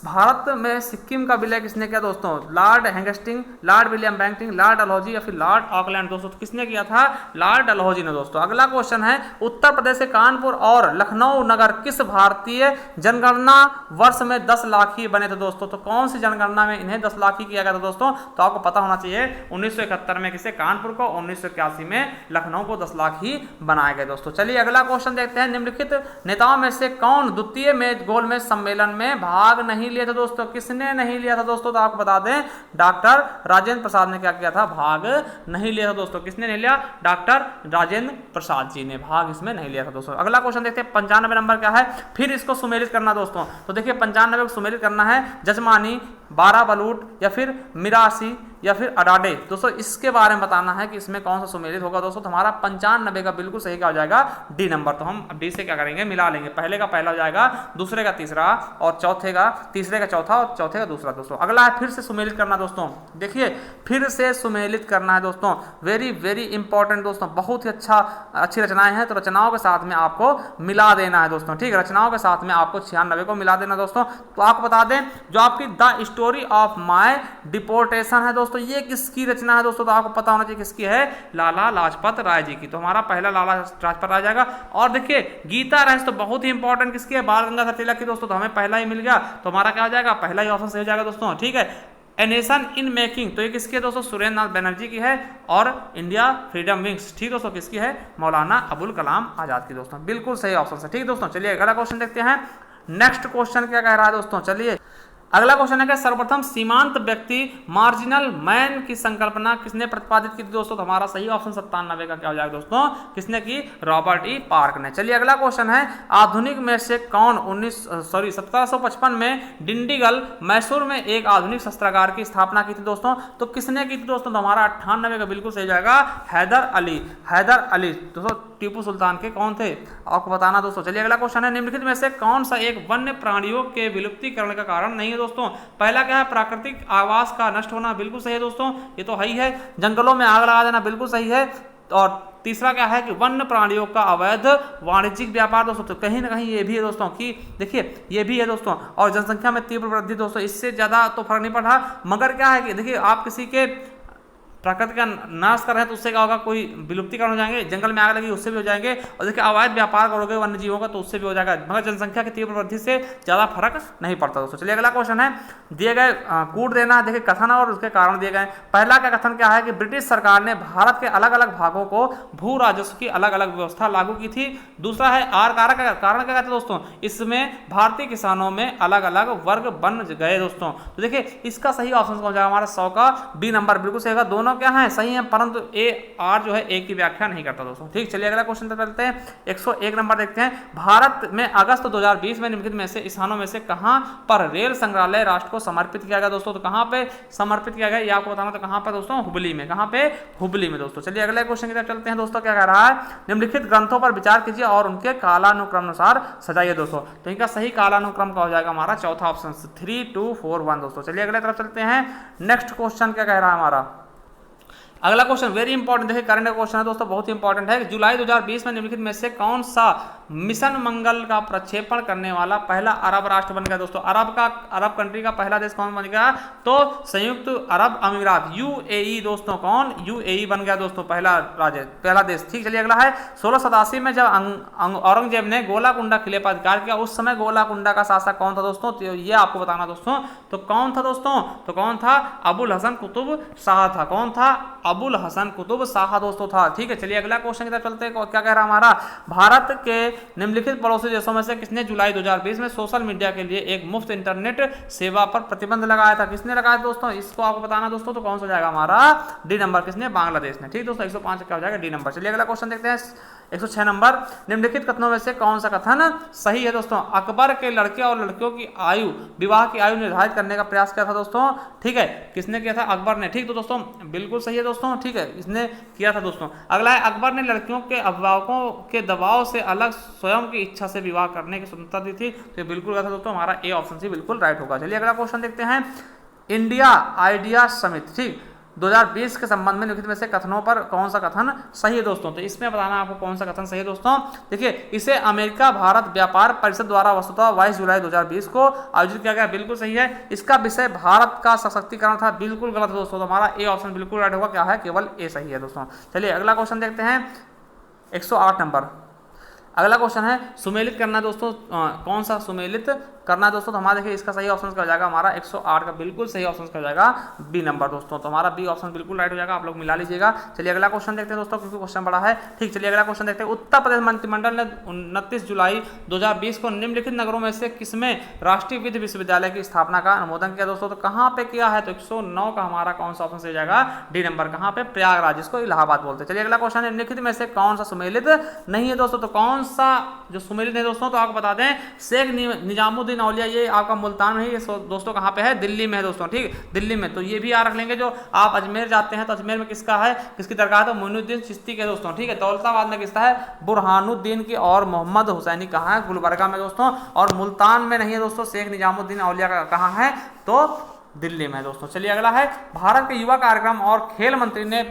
भारत में सिक्किम का विलय किसने किया दोस्तों, Lord Hastings, Lord William Bentinck, Lord Dalhousie या फिर लॉर्ड ऑकलैंड दोस्तों, तो किसने किया था, लॉर्ड डलहौजी ने दोस्तों। अगला क्वेश्चन है उत्तर प्रदेश के कानपुर और लखनऊ नगर किस भारतीय जनगणना वर्ष में 10 लाखी बने थे दोस्तों, तो कौन सी जनगणना में इन्हें 10 लाखी किया गया था दोस्तों, तो आपको पता होना चाहिए 1971 में किसे, कानपुर को, 1981 में लखनऊ को 10 लाख ही बनाए गए दोस्तों। चलिए अगला क्वेश्चन देखते हैं। निम्नलिखित नेताओं में से कौन द्वितीय में गोलमेज सम्मेलन में भाग नहीं लिया था दोस्तों, किसने नहीं लिया था दोस्तों, तो आपको बता दें डॉक्टर राजेंद्र प्रसाद ने क्या किया था, भाग नहीं लिया था दोस्तों। किसने नहीं लिया, डॉक्टर राजेंद्र प्रसाद जी ने भाग इसमें नहीं लिया था दोस्तों। अगला क्वेश्चन देखते हैं 95 नंबर क्या है, फिर इसको सुमेलित करना दोस्तों। तो देखिए 95 को सुमेलित करना है, जजमानी, 12 बलूट या फिर मिरासी या फिर अडाडे दोस्तों, इसके बारे में बताना है कि इसमें कौन सा सुमेलित होगा दोस्तों। तो हमारा 95 का बिल्कुल सही क्या हो जाएगा, डी नंबर। तो हम डी से क्या करेंगे, मिला लेंगे, पहले का पहला हो जाएगा, दूसरे का तीसरा और चौथे का, तीसरे का चौथा और चौथे का दूसरा दोस्तों। अगला है फिर से सुमेलित करना दोस्तों। देखिए फिर से सुमेलित करना है दोस्तों, वेरी वेरी इंपॉर्टेंट दोस्तों, बहुत ही अच्छी रचनाएं हैं, तो रचनाओं के साथ में आपको मिला देना है दोस्तों, ठीक है, रचनाओं के साथ में आपको 96 को मिला देना दोस्तों। तो आपको बता दें जो आपकी the story of my deportation है दोस्तों, ये किसकी रचना है दोस्तों, तो आपको पता होना चाहिए किसकी है, लाला लाजपत राय जी की। तो हमारा पहला लाला लाजपत राय जाएगा। और देखिए गीता रहस्य तो बहुत ही इंपॉर्टेंट किसकी है, बाल गंगाधर तिलक की दोस्तों, तो हमें पहला ही मिल गया, तो हमारा क्या हो जाएगा, पहला ही ऑप्शन सही हो जाएगा दोस्तों, ठीक है। ए नेशन इन मेकिंग, तो ये किसकी है दोस्तों, सुरेंद्र नाथ बनर्जी की है। और इंडिया फ्रीडम विंग्स, ठीक दोस्तों, किसकी है, मौलाना अबुल कलाम आजाद की दोस्तों, बिल्कुल सही ऑप्शन है, ठीक दोस्तों। चलिए अगला क्वेश्चन देखते हैं। नेक्स्ट क्वेश्चन क्या कह रहा है दोस्तों, चलिए अगला क्वेश्चन है कि सर्वप्रथम सीमांत व्यक्ति मार्जिनल मैन की संकल्पना किसने प्रतिपादित की थी दोस्तों, तो हमारा सही ऑप्शन 97 का क्या हो जाएगा दोस्तों, किसने की, रॉबर्ट ई पार्क ने। चलिए अगला क्वेश्चन है आधुनिक में से कौन 1755 में डिंडीगल मैसूर में एक आधुनिक शस्त्रागार की स्थापना की थी दोस्तों, तो किसने की थी दोस्तों, तो हमारा 98 का बिल्कुल सही जाएगा, हैदर अली। हैदर अली दोस्तों टीपू सुल्तान के कौन थे, आपको बताना दोस्तों। चलिए अगला क्वेश्चन है निम्नलिखित में से कौन सा एक वन्य प्राणियों के विलुप्तीकरण का कारण नहीं है दोस्तों। पहला क्या है, प्राकृतिक आवास का नष्ट होना, बिल्कुल सही है दोस्तों, ये तो है ही है। जंगलों में आग लगा देना, बिल्कुल सही है। और तीसरा क्या है कि वन्य प्राणियों का अवैध वाणिज्यिक व्यापार दोस्तों, तो कहीं ना कहीं ये भी है दोस्तों कि देखिए ये भी है दोस्तों। और जनसंख्या में तीव्र वृद्धि दोस्तों, इससे ज्यादा तो फर्क नहीं पड़ रहा, मगर क्या है कि देखिए आप किसी के प्रकृति का नाश कर रहे हैं तो उससे क्या होगा, कोई विलुप्तिकरण हो जाएंगे, जंगल में आग लगी उससे भी हो जाएंगे, और देखिए अवैध व्यापार करोगे वन्य जीवों का तो उससे भी हो जाएगा, मगर जनसंख्या की तीव्र वृद्धि से ज़्यादा फर्क नहीं पड़ता दोस्तों। चलिए अगला क्वेश्चन है, दिए गए कूट देना, देखिए कथन और उसके कारण दिए गए। पहला का कथन क्या है कि ब्रिटिश सरकार ने भारत के अलग अलग भागों को भू राजस्व की अलग अलग व्यवस्था लागू की थी। दूसरा है आर कारक का कारण क्या कहते हैं दोस्तों, इसमें भारतीय किसानों में अलग अलग वर्ग बन गए दोस्तों। तो देखिए इसका सही ऑप्शन हो जाएगा हमारा 100 का बी नंबर, बिल्कुल सही होगा। दोनों दोनों क्या हैं, सही हैं, परंतु ए आर जो है ए की व्याख्या नहीं करता दोस्तों। ठीक, चलिए अगला क्वेश्चन पर चलते हैं। 101 नंबर देखते हैं। भारत में अगस्त 2020 में निम्नलिखित में से स्थानों में से कहां पर रेल संग्रहालय राष्ट्र को समर्पित किया गया दोस्तों? तो कहां पे समर्पित किया गया ये आपको बताना। तो कहां पर दोस्तों? हुबली में। कहां पे? हुबली में दोस्तों। चलिए अगले क्वेश्चन की तरफ चलते हैं दोस्तों। क्या कह रहा है? निम्नलिखित ग्रंथों पर विचार कीजिए और उनके कालानुक्रम अनुसार सजाइए दोस्तों। तो इनका सही कालानुक्रम का हो जाएगा हमारा चौथा ऑप्शन 3, 2, 4, 1 दोस्तों। चलिए अगले तरफ चलते हैं। नेक्स्ट क्वेश्चन क्या कह रहा है हमारा? अगला क्वेश्चन वेरी इंपॉर्टेंट, देखिए करंट क्वेश्चन है दोस्तों, बहुत ही इंपॉर्टेंट है। जुलाई 2020 में निम्नलिखित में से कौन सा मिशन मंगल का प्रक्षेपण करने वाला पहला अरब राष्ट्र बन गया दोस्तों? अरब कंट्री का पहला देश कौन बन गया? तो संयुक्त अरब अमीरात, यूएई दोस्तों। कौन? यूएई बन गया दोस्तों, पहला देश। ठीक, चलिए अगला है 1687 में जब औरंगजेब ने गोलाकुंडा किले पर अधिकार किया, उस समय गोलाकुंडा का शासक कौन था दोस्तों? तो ये आपको बताना दोस्तों। तो कौन था दोस्तों? तो कौन था? अबुल हसन कुतुब शाह था। कौन था? अबुल हसन कुतुब शाह दोस्तों था। ठीक है, चलिए अगला क्वेश्चन की तरफ चलते हैं। क्या कह रहा है हमारा? भारत के निम्नलिखित पड़ोसी देशों में से किसने जुलाई 2020 में सोशल मीडिया के लिए एक मुफ्त इंटरनेट सेवा पर प्रतिबंध लगाया था? किसने लगाया दोस्तों? इसको आपको बताना दोस्तों। तो कौन सा जाएगा हमारा? D number. किसने? बांग्लादेश ने। ठीक दोस्तों, 105 क्या हो जाएगा? D number. चलिए अगला क्वेश्चन देखते हैं। 106 नंबर। निम्नलिखित कथनों में से कौन सा कथन सही है दोस्तों? अकबर के लड़के और लड़कियों की आयु, विवाह की आयु निर्धारित करने का प्रयास किया था दोस्तों। ठीक है, किसने किया था? अकबर ने। ठीक, तो दोस्तों बिल्कुल सही है दोस्तों। ठीक है, इसने किया था दोस्तों। अगला है अकबर ने लड़कियों के अभिभावकों के दबाव से अलग स्वयं की इच्छा से विवाह करने की स्वतंत्रता दी थी। तो बिल्कुल गलत है दोस्तों, हमारा ए ऑप्शन सी बिल्कुल राइट होगा। चलिए अगला क्वेश्चन देखते हैं। इंडिया आइडिया समिट, ठीक, 2020 के संबंध में निम्नलिखित में से कथनों पर कौन सा कथन सही है दोस्तों? तो इसमें बताना आपको कौन सा कथन सही है दोस्तों। देखिए, इसे अमेरिका भारत व्यापार परिषद द्वारा वस्तुतः 22 जुलाई 2020 को आयोजित किया गया। बिल्कुल सही है। इसका विषय भारत का सशक्तिकरण था। बिल्कुल गलत है दोस्तों, तो हमारा ए ऑप्शन बिल्कुल राइट होगा। क्या है? केवल ए सही है दोस्तों। चलिए अगला क्वेश्चन देखते हैं। 108 नंबर। अगला क्वेश्चन है सुमेलित करना दोस्तों। कौन सा सुमेलित करना दोस्तों? तो हमारा देखिए इसका सही ऑप्शन क्या हो जाएगा? हमारा 108 का बिल्कुल सही ऑप्शन क्या हो जाएगा? बी नंबर दोस्तों। तो हमारा बी ऑप्शन बिल्कुल राइट हो जाएगा, आप लोग मिला लीजिएगा। चलिए अगला क्वेश्चन देखते हैं दोस्तों, क्योंकि क्वेश्चन बड़ा है। ठीक, चलिए अगला क्वेश्चन देखते हैं। उत्तर प्रदेश मंत्रिमंडल ने 29 जुलाई 2020 को निम्नलिखित नगरों में से किसमें राष्ट्रीय विधि विश्वविद्यालय की स्थापना का अनुमोदन किया दोस्तों? तो कहाँ पे किया है? तो 109 का हमारा कौन सा ऑप्शन सही हो जाएगा? D number. कहाँ पे? प्रयागराज, जिसको इलाहाबाद बोलते हैं। चलिए अगला क्वेश्चन है निम्नलिखित में से कौन सा सुमेलित नहीं है दोस्तों? तो कौन सा जो सुमेलित है दोस्तों? तो आपको बता दें शेख निजामुद्दीन औलिया, ये आपका मुल्तान में है। ये दोस्तों कहाँ पे है? दिल्ली में है दोस्तों। ठीक, दिल्ली में। तो ये भी याद रख लेंगे। जो आप अजमेर जाते हैं तो अजमेर में किसका है? किसकी दरगाह है? तो मोइनुद्दीन चिश्ती के दोस्तों। ठीक है, दौलताबाद में किसका है? बुरहानुद्दीन की। और मोहम्मद हुसैनी कहाँ है? गुलबर्गा में दोस्तों। और मुल्तान में नहीं है दोस्तों, शेख निजामुद्दीन औलिया का कहाँ है? तो दिल्ली में दोस्तों। चलिए अगला है भारत के युवा कार्यक्रम और खेल मंत्री ने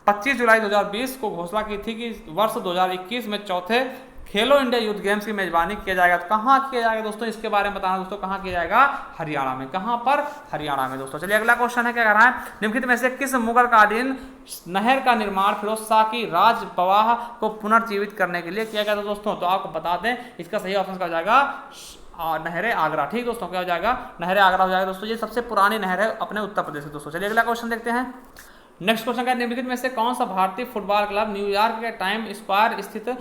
25 जुलाई 2020 को घोषणा की थी कि वर्ष 2021 में चौथे खेलो इंडिया यूथ गेम्स की मेजबानी किया जाएगा। तो कहाँ किया जाएगा दोस्तों? इसके बारे में बताना दोस्तों। कहाँ किया जाएगा? हरियाणा में। कहाँ पर? हरियाणा में दोस्तों। चलिए अगला क्वेश्चन है, क्या कह रहा है? निम्नलिखित में से किस मुगल कालीन नहर का निर्माण फिरोज शाह की राज प्रवाह को पुनर्जीवित करने के लिए किया गया था दोस्तों? तो आपको बता दें इसका सही ऑप्शन क्या हो जाएगा? नहर आगरा। ठीक दोस्तों, क्या हो जाएगा? नहर आगरा हो जाएगा दोस्तों। ये सबसे पुरानी नहर है अपने उत्तर प्रदेश में दोस्तों। चलिए अगला क्वेश्चन देखते हैं। नेक्स्ट क्वेश्चन का निम्नलिखित में से कौन सा भारतीय फुटबॉल क्लब न्यूयॉर्क के टाइम स्क्वायर स्थित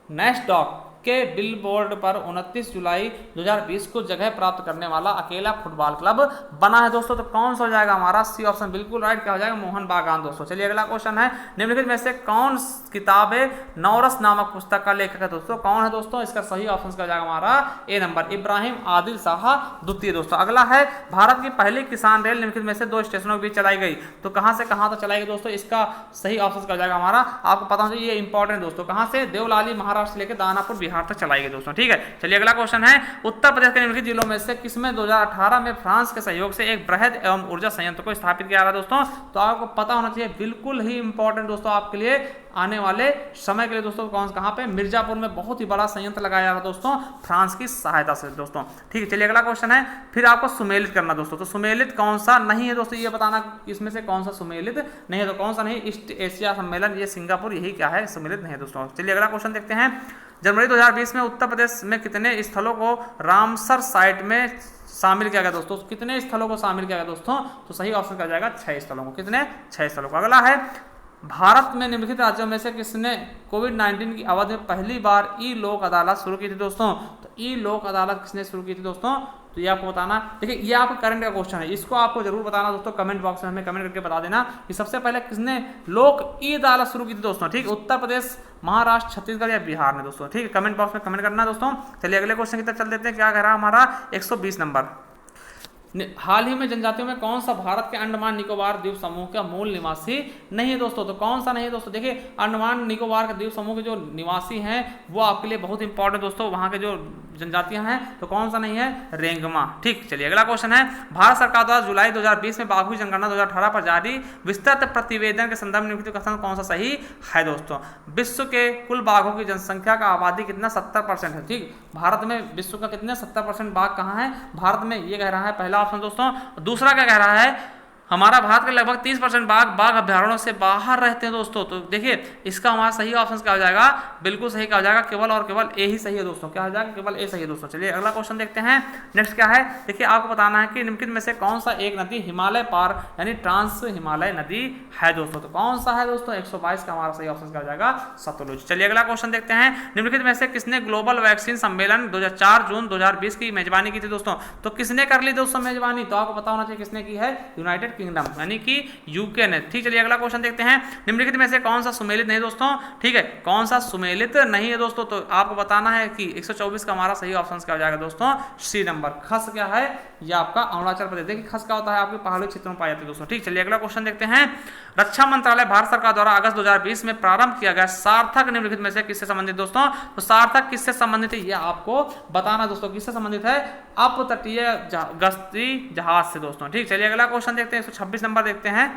नैशडॉक के बिलबोर्ड पर 29 जुलाई 2020 को जगह प्राप्त करने वाला अकेला फुटबॉल क्लब बना है दोस्तों? तो कौन सा हो जाएगा हमारा? सी ऑप्शन बिल्कुल राइट। क्या हो जाएगा? मोहन बागान दोस्तों। चलिए अगला क्वेश्चन है निम्नलिखित में से कौन किताब नौरस नामक पुस्तक का लेखक है दोस्तों? कौन है दोस्तों? इसका सही ऑप्शन क्या हो जाएगा हमारा? ए नंबर, इब्राहिम आदिल शाह द्वितीय दोस्तों। अगला है भारत की पहली किसान रेल निम्नलिखित में से 2 स्टेशनों के बीच चलाई गई। तो कहां से कहां तक चलाई गई दोस्तों? इसका सही ऑप्शन क्या हो जाएगा हमारा? आपको पता होना चाहिए, ये इंपॉर्टेंट दोस्तों। कहां से? देवलाली महाराष्ट्र से लेकर दानापुर बिहार तक चलाई गई दोस्तों। ठीक है, चलिए अगला क्वेश्चन है उत्तर प्रदेश के निम्नलिखित जिलों में से किसमें 2018 में फ्रांस के सहयोग से एक बृहद एवं ऊर्जा संयंत्र को स्थापित किया गया दोस्तों? तो आपको पता होना चाहिए, बिल्कुल ही इंपॉर्टेंट दोस्तों आपके लिए आने वाले समय के लिए दोस्तों। कौन कहां पे? मिर्जापुर में बहुत ही बड़ा संयंत्र लगाया जा रहा है दोस्तों, फ्रांस की सहायता से दोस्तों। ठीक है, चलिए अगला क्वेश्चन है फिर आपको सुमेलित करना दोस्तों। तो सुमेलित कौन सा नहीं है दोस्तों? ये बताना इसमें से कौन सा सुमेलित नहीं है। तो कौन सा नहीं? ईस्ट एशिया सम्मेलन, ये सिंगापुर, यही क्या है? सुमेलित नहीं है दोस्तों। चलिए अगला क्वेश्चन देखते हैं। जनवरी 2020 में उत्तर प्रदेश में कितने स्थलों को रामसर साइट में शामिल किया गया दोस्तों? कितने स्थलों को शामिल किया गया दोस्तों? तो सही ऑप्शन क्या जाएगा? 6 स्थलों को। कितने? 6 स्थलों को। अगला है भारत में निम्नलिखित राज्यों में से किसने कोविड-19 की अवधि में पहली बार ई लोक अदालत शुरू की थी दोस्तों? तो ई लोक अदालत किसने शुरू की थी दोस्तों? तो तो ये आपको बताना। देखिए ये आपका करंट का क्वेश्चन है, इसको आपको जरूर बताना दोस्तों, कमेंट बॉक्स में हमें कमेंट करके बता देना कि सबसे पहले किसने लोक ई अदालत शुरू की थी दोस्तों, ठीक, उत्तर प्रदेश, महाराष्ट्र, छत्तीसगढ़ या बिहार ने दोस्तों, ठीक है, कमेंट बॉक्स में कमेंट करना दोस्तों। चलिए अगले क्वेश्चन की तरफ चल देते हैं, क्या कह रहा है हमारा 120 नंबर। हाल ही में जनजातियों में कौन सा भारत के अंडमान निकोबार द्वीप समूह का मूल निवासी नहीं है दोस्तों, तो कौन सा नहीं है दोस्तों, देखिए अंडमान निकोबार के द्वीप समूह के जो निवासी हैं वो आपके लिए बहुत इंपॉर्टेंट दोस्तों, वहां के जो जनजातियां हैं, तो कौन सा नहीं है, रेंगमा, ठीक। चलिए अगला क्वेश्चन है, भारत सरकार द्वारा जुलाई 2020 में बाघों की जनगणना 2018 पर जारी विस्तृत प्रतिवेदन के संदर्भ में निम्नलिखित कथन कौन सा सही है दोस्तों। विश्व के कुल बाघों की जनसंख्या का आबादी कितना, 70% है, ठीक। भारत में विश्व का कितने 70% बाघ कहाँ है, भारत में, ये कह रहा है पहला ऑप्शन दोस्तों। दूसरा क्या कह रहा है, हमारा भारत के लगभग 30% बाघ अभ्यारण्यों से बाहर रहते हैं दोस्तों। तो देखिए इसका हमारा सही ऑप्शन क्या हो जाएगा, बिल्कुल सही क्या हो जाएगा, केवल और केवल ए ही सही है दोस्तों, क्या हो जाएगा, केवल ए सही है दोस्तों। चलिए अगला क्वेश्चन देखते हैं, नेक्स्ट क्या है, देखिए आपको बताना है कि निम्नलिखित में से कौन सा एक नदी हिमालय पार यानी ट्रांस हिमालय नदी है दोस्तों, तो कौन सा है दोस्तों, 122 का हमारा सही ऑप्शन क्या हो जाएगा, सतलुज। चलिए अगला क्वेश्चन देखते हैं, निम्नलिखित में से किसने ग्लोबल वैक्सीन सम्मेलन 4 जून 2020 की मेजबानी की थी दोस्तों, तो किसने कर ली दोस्तों मेजबानी, तो आपको पता होना चाहिए किसने की है, यूनाइटेड किंगडम यानी कि यूके ने, ठीक। चलिए अगला क्वेश्चन देखते हैं, निम्नलिखित में से कौन सा सुमेलित नहीं दोस्तों, ठीक है, कौन सा सुमेलित नहीं है दोस्तों, तो आपको बताना है कि 124 का हमारा सही ऑप्शन क्या हो जाएगा दोस्तों, सी नंबर। खस क्या है, ये आपका अरुणाचल प्रदेश, देखिए खस क्या होता है, आपके पहाड़ी क्षेत्रों में पाई जाती है दोस्तों, ठीक। चलिए अगला क्वेश्चन देखते हैं, रक्षा मंत्रालय भारत सरकार द्वारा अगस्त 2020 में प्रारंभ किया गया सार्थक निम्नलिखित में से किससे संबंधित दोस्तों, तो सार्थक किससे संबंधित है, ये आपको बताना दोस्तों, किससे संबंधित है, अपतटीय गश्ती जहाज से दोस्तों, ठीक। चलिए अगला क्वेश्चन देखते हैं, 126 नंबर देखते हैं।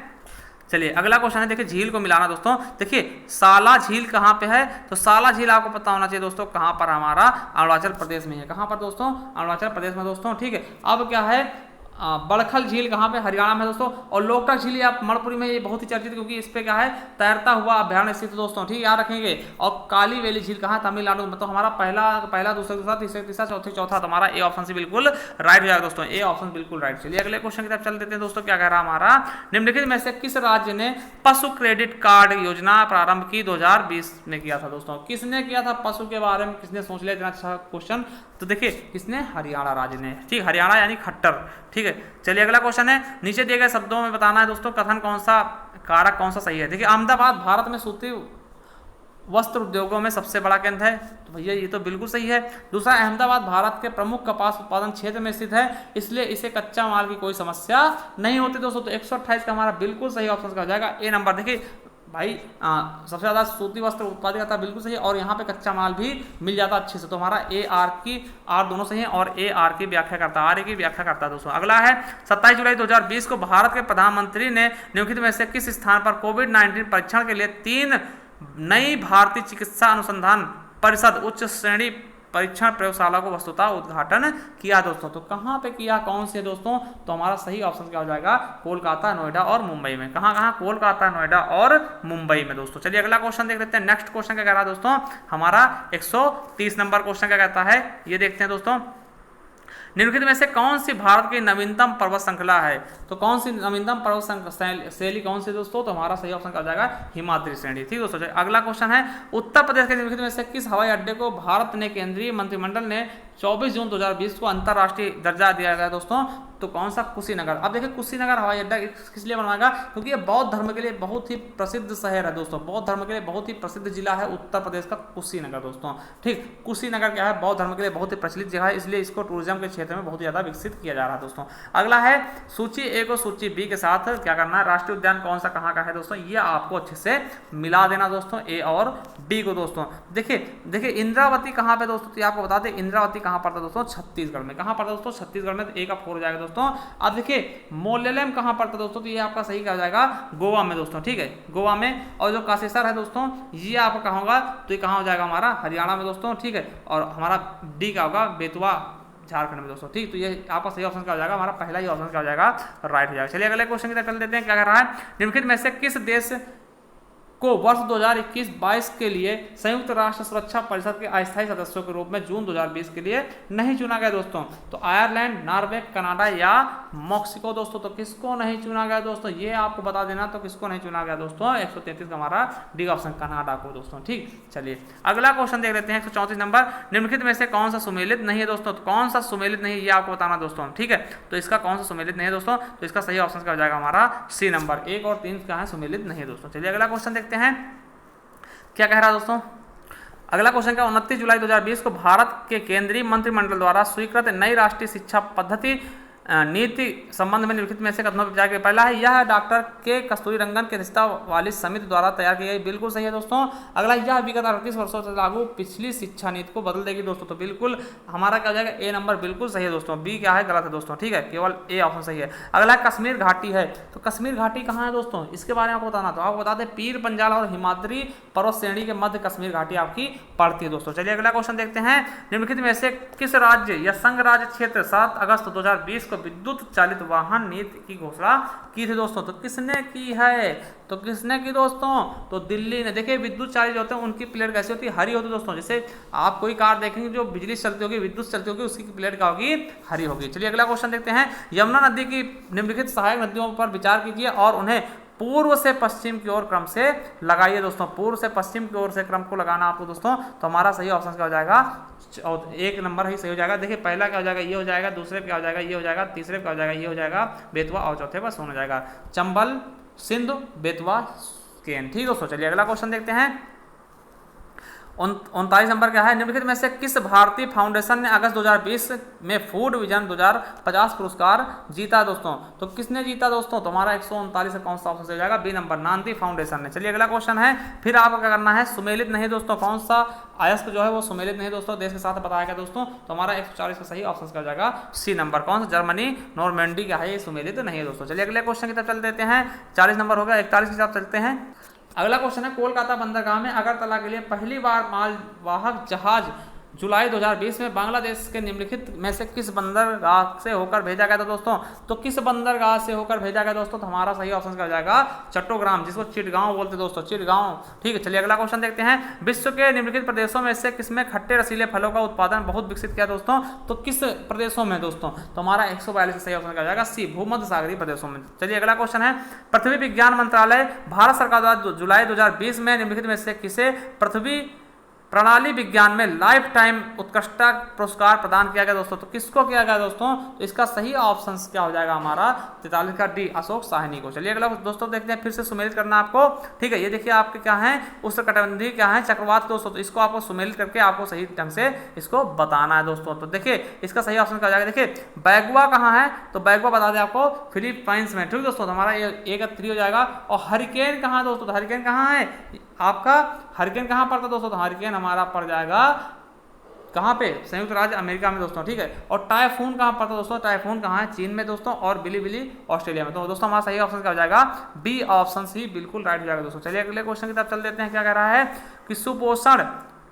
चलिए अगला क्वेश्चन है, देखिए झील को मिलाना दोस्तों, देखिए साला झील कहाँ पे है, तो साला झील आपको पता होना चाहिए दोस्तों कहाँ पर, हमारा अरुणाचल प्रदेश में है, कहाँ पर दोस्तों, अरुणाचल प्रदेश में दोस्तों, ठीक है। अब क्या है, बड़खल झील कहाँ पे, हरियाणा में दोस्तों, और लोकटक झील आप मणिपुरी में, ये बहुत ही चर्चित क्योंकि इस पे क्या है, तैरता हुआ अभ्यारण्य स्थित दोस्तों, ठीक, याद रखेंगे। और काली वैली झील कहाँ, तमिलनाडु में, तो हमारा पहला दूसरा तीसरा चौथा तो हमारा ए ऑप्शन से बिल्कुल राइट हो जाएगा दोस्तों, ए ऑप्शन बिल्कुल राइट। चलिए अगले क्वेश्चन की तरफ चल देते हैं दोस्तों, क्या कह रहा है हमारा, निम्नलिखित में से किस राज्य ने पशु क्रेडिट कार्ड योजना प्रारंभ की 2020 में किया था दोस्तों, किसने किया था, पशु के बारे में किसने सोच लिया, इतना अच्छा क्वेश्चन, तो देखिए किसने, हरियाणा राज्य ने, ठीक, हरियाणा यानी खट्टर, ठीक है। चलिए अगला क्वेश्चन है, नीचे दिए गए शब्दों में बताना है दोस्तों कथन कौन सा कारक कौन सा सही है। देखिए अहमदाबाद भारत में सूती वस्त्र उद्योगों में सबसे बड़ा केंद्र है, तो भैया ये तो बिल्कुल सही है। दूसरा, अहमदाबाद भारत के प्रमुख कपास उत्पादन क्षेत्र में स्थित है, इसलिए इसे कच्चा माल की कोई समस्या नहीं होती दोस्तों, तो 128 का हमारा बिल्कुल सही ऑप्शन का हो जाएगा ए नंबर। देखिए भाई सबसे ज़्यादा सूती वस्त्र उत्पादित करता है, बिल्कुल सही है, और यहाँ पे कच्चा माल भी मिल जाता अच्छे से, तो हमारा ए आर दोनों सही है, और ए आर की व्याख्या करता है, आर की व्याख्या करता है दोस्तों। अगला है 27 जुलाई 2020 को भारत के प्रधानमंत्री ने निम्नलिखित में से किस स्थान पर कोविड-19 परीक्षण के लिए 3 नई भारतीय चिकित्सा अनुसंधान परिषद उच्च श्रेणी परीक्षण प्रयोगशाला को वस्तुतः उद्घाटन किया दोस्तों, तो कहाँ पे किया, कौन से दोस्तों, तो हमारा सही ऑप्शन क्या हो जाएगा, कोलकाता, नोएडा और मुंबई में, कहाँ, कोलकाता, नोएडा और मुंबई में दोस्तों। चलिए अगला क्वेश्चन देख लेते हैं, नेक्स्ट क्वेश्चन क्या कह रहा है दोस्तों, हमारा 130 नंबर क्वेश्चन क्या कहता है, ये देखते हैं दोस्तों, निम्नलिखित में से कौन सी भारत की नवीनतम पर्वत श्रृंखला है, तो कौन सी नवीनतम पर्वत शैली कौन सी दोस्तों, तो हमारा सही ऑप्शन क्या हो जाएगा, हिमाद्री श्रेणी, ठीक दोस्तों। अगला क्वेश्चन है, उत्तर प्रदेश के निम्नलिखित में से किस हवाई अड्डे को भारत ने केंद्रीय मंत्रिमंडल ने 24 जून 2020 को अंतर्राष्ट्रीय दर्जा दिया गया दोस्तों, तो कौन सा, कुशीनगर। अब देखिए कुशीनगर हवाई अड्डा किस लिए बनवाएगा, क्योंकि ये बौद्ध धर्म के लिए बहुत ही प्रसिद्ध शहर है दोस्तों, बौद्ध धर्म के लिए बहुत ही प्रसिद्ध जिला है उत्तर प्रदेश का कुशीनगर दोस्तों, ठीक। कुशीनगर क्या है, बौद्ध धर्म के लिए बहुत ही प्रचलित जगह है, इसलिए इसको टूरिज्म के क्षेत्र में बहुत ज़्यादा विकसित किया जा रहा है दोस्तों। अगला है सूची ए को सूची बी के साथ क्या करना है, राष्ट्रीय उद्यान कौन सा कहाँ का है दोस्तों, ये आपको अच्छे से मिला देना दोस्तों, ए और डी को दोस्तों। देखिए इंद्रावती कहाँ पे दोस्तों, तो आपको बता दें इंद्रावती कहाँ पड़ता है दोस्तों, छत्तीसगढ़ में, कहाँ पड़ता है दोस्तों, छत्तीसगढ़ में, तो ए का 4 हो जाएगा दोस्तों। अब देखिए मोलेलेम कहाँ पड़ता है दोस्तों, तो ये आपका सही क्या हो जाएगा, गोवा में दोस्तों, ठीक है, गोवा में। और जो कासेसर है दोस्तों, ये आपका कहाँ होगा, तो ये कहाँ हो जाएगा, हमारा हरियाणा में दोस्तों, ठीक है। और हमारा डी का होगा बेतवा, झारखंड में दोस्तों, ठीक। तो ये आपका सही ऑप्शन क्या हो जाएगा, हमारा पहला ही ऑप्शन क्या हो जाएगा, राइट हो जाएगा। चलिए अगले क्वेश्चन की तरफ चल देते हैं, क्या कर रहा है, निम्नलिखित में से किस देश को वर्ष 2021-22 के लिए संयुक्त राष्ट्र सुरक्षा परिषद के अस्थायी सदस्यों के रूप में जून 2020 के लिए नहीं चुना गया दोस्तों। तो आयरलैंड, नॉर्वे, कनाडा या मॉक्सिको दोस्तों। तो किसको नहीं चुना गया दोस्तों, ये आपको बता देना। तो किसको नहीं चुना गया दोस्तों, 133 का हमारा डी ऑप्शन कनाडा को दोस्तों। ठीक, चलिए अगला क्वेश्चन देख लेते हैं। 134 नंबर, निम्नलिखित में से कौन सा सुमेलित नहीं है दोस्तों। तो कौन सा सुमेलित नहीं है ये आपको बताना दोस्तों। ठीक है, तो इसका कौन सा सुमेलित नहीं है दोस्तों, तो इसका सही ऑप्शन क्या हो जाएगा हमारा सी नंबर। 1 और 3 क्या है, सुमेलित नहीं है दोस्तों। चलिए अगला क्वेश्चन देखते हैं क्या कह रहा है दोस्तों। अगला क्वेश्चन का 29 जुलाई 2020 को भारत के केंद्रीय मंत्रिमंडल द्वारा स्वीकृत नई राष्ट्रीय शिक्षा पद्धति नीति संबंध में निम्नलिखित में से कथनों पर विचार करें। पहला है, यह डॉक्टर के कस्तूरी रंगन की अध्यक्षता वाली समिति द्वारा तैयार की गई। बिल्कुल सही है दोस्तों। अगला, यह विगत 38 वर्षों से लागू पिछली शिक्षा नीति को बदल देगी दोस्तों। तो बिल्कुल हमारा क्या हो जाएगा, ए नंबर बिल्कुल सही है दोस्तों। बी क्या है, गलत है दोस्तों। ठीक है, केवल ए ऑप्शन सही है। अगला कश्मीर घाटी है। तो कश्मीर घाटी कहाँ है दोस्तों, इसके बारे में आपको बताना। तो आपको बता दें, पीर पंजाल और हिमाद्री पर्वत श्रेणी के मध्य कश्मीर घाटी आपकी पड़ती है दोस्तों। चलिए अगला क्वेश्चन देखते हैं। निम्नलिखित में से किस राज्य या संघ राज्य क्षेत्र 7 अगस्त 2020 को विद्युत चालित वाहन नीति की घोषणा की थी दोस्तों। तो किसने की है, तो किसने की दोस्तों, तो दिल्ली ने। देखिए विद्युत चालित होते हैं उनकी प्लेट कैसी होती है, हरी होती है दोस्तों। जैसे आप कोई कार देखेंगे जो बिजली से चलती होगी, विद्युत से चलती होगी, उसकी प्लेट क्या होगी, हरी होगी। चलिए अगला क्वेश्चन देखते हैं। यमुना नदी की निम्नलिखित सहायक नदियों पर विचार कीजिए और उन्हें पूर्व से पश्चिम की ओर क्रम से लगाइए दोस्तों। पूर्व से पश्चिम की ओर से क्रम को लगाना आपको दोस्तों। तो हमारा सही ऑप्शन क्या हो जाएगा, 1 नंबर ही सही हो जाएगा। देखिए पहला क्या हो जाएगा, ये हो जाएगा। दूसरे पे क्या हो जाएगा, ये हो जाएगा। तीसरे पे क्या हो जाएगा, ये हो जाएगा बेतवा। और चौथे पर सोन हो जाएगा। चंबल, सिंधु, बेतवा, केन। ठीक दोस्तों, चलिए अगला क्वेश्चन देखते हैं। 39 नंबर क्या है, निम्नलिखित में से किस भारतीय फाउंडेशन ने अगस्त 2020 में फूड विजन 2050 पुरस्कार जीता दोस्तों। तो किसने जीता दोस्तों, तो हमारा 139 कौन सा ऑप्शन से हो जाएगा, बी नंबर, नांदी फाउंडेशन ने। चलिए अगला क्वेश्चन है। फिर आपको क्या करना है, सुमेलित नहीं दोस्तों। कौन सा अयस्क जो है वो सुमेलित नहीं दोस्तों, देश के साथ बताया गया दोस्तों। तो हमारा 140 का सही ऑप्शन क्या हो जाएगा, सी नंबर। कौन सा, जर्मनी, नॉर्मैंडी क्या है, ये सुमेलित नहीं है दोस्तों। चलिए अगले क्वेश्चन की तरफ चल देते हैं। 40 नंबर होगा, 41 की तरफ चलते हैं। अगला क्वेश्चन है, कोलकाता बंदरगाह में अगरतला के लिए पहली बार मालवाहक जहाज जुलाई 2020 में बांग्लादेश के निम्नलिखित में से किस बंदरगाह से होकर भेजा गया था दोस्तों। तो किस बंदरगाह से होकर भेजा गया दोस्तों, तो हमारा सही ऑप्शन क्या हो जाएगा, चट्टोग्राम, जिसको चिटगांव बोलते दोस्तों, चिटगांव। ठीक है, चलिए अगला क्वेश्चन देखते हैं। विश्व के निम्नलिखित प्रदेशों में से किसमें खट्टे रसीले फलों का उत्पादन बहुत विकसित किया दोस्तों। तो किस प्रदेशों में दोस्तों, तो हमारा 142 सही ऑप्शन क्या हो जाएगा, सी, भूमध्य सागरीय प्रदेशों में। चलिए अगला क्वेश्चन है। पृथ्वी विज्ञान मंत्रालय भारत सरकार द्वारा जुलाई 2020 में निम्नलिखित में से किसे पृथ्वी प्रणाली विज्ञान में लाइफ टाइम उत्कृष्टता पुरस्कार प्रदान किया गया दोस्तों। तो किसको किया गया दोस्तों, तो इसका सही ऑप्शन क्या हो जाएगा हमारा 43 का डी, अशोक साहनी को। चलिए अगला दोस्तों देखते हैं, फिर से सुमेलित करना आपको। ठीक है, ये देखिए आपके क्या है, उष्णकटिबंधीय क्या है, चक्रवात दोस्तों। तो इसको आपको सुमेलित करके आपको सही ढंग से इसको बताना है दोस्तों। तो देखिए इसका सही ऑप्शन क्या हो जाएगा, देखिए बैगुआ कहाँ है, तो बैगुआ बता दें आपको फिलीपाइंस में। ठीक दोस्तों, तो हमारा ये 1 3 हो जाएगा। और हरिकेन कहाँ है दोस्तों, तो हरिकेन कहाँ है आपका, हरिकेन कहाँ पड़ता है दोस्तों, तो हरिकेन हमारा पड़ जाएगा कहाँ पे, संयुक्त राज्य अमेरिका में दोस्तों। ठीक है, और टाइफून कहाँ पड़ता है दोस्तों, टाइफून कहाँ है, चीन में दोस्तों। और बिलीबिली ऑस्ट्रेलिया में। तो दोस्तों हमारा सही ऑप्शन क्या हो जाएगा, बी ऑप्शन सी बिल्कुल राइट हो जाएगा दोस्तों। चलिए अगले क्वेश्चन की तरफ चल देते हैं। क्या कह रहा है कि सुपोषण,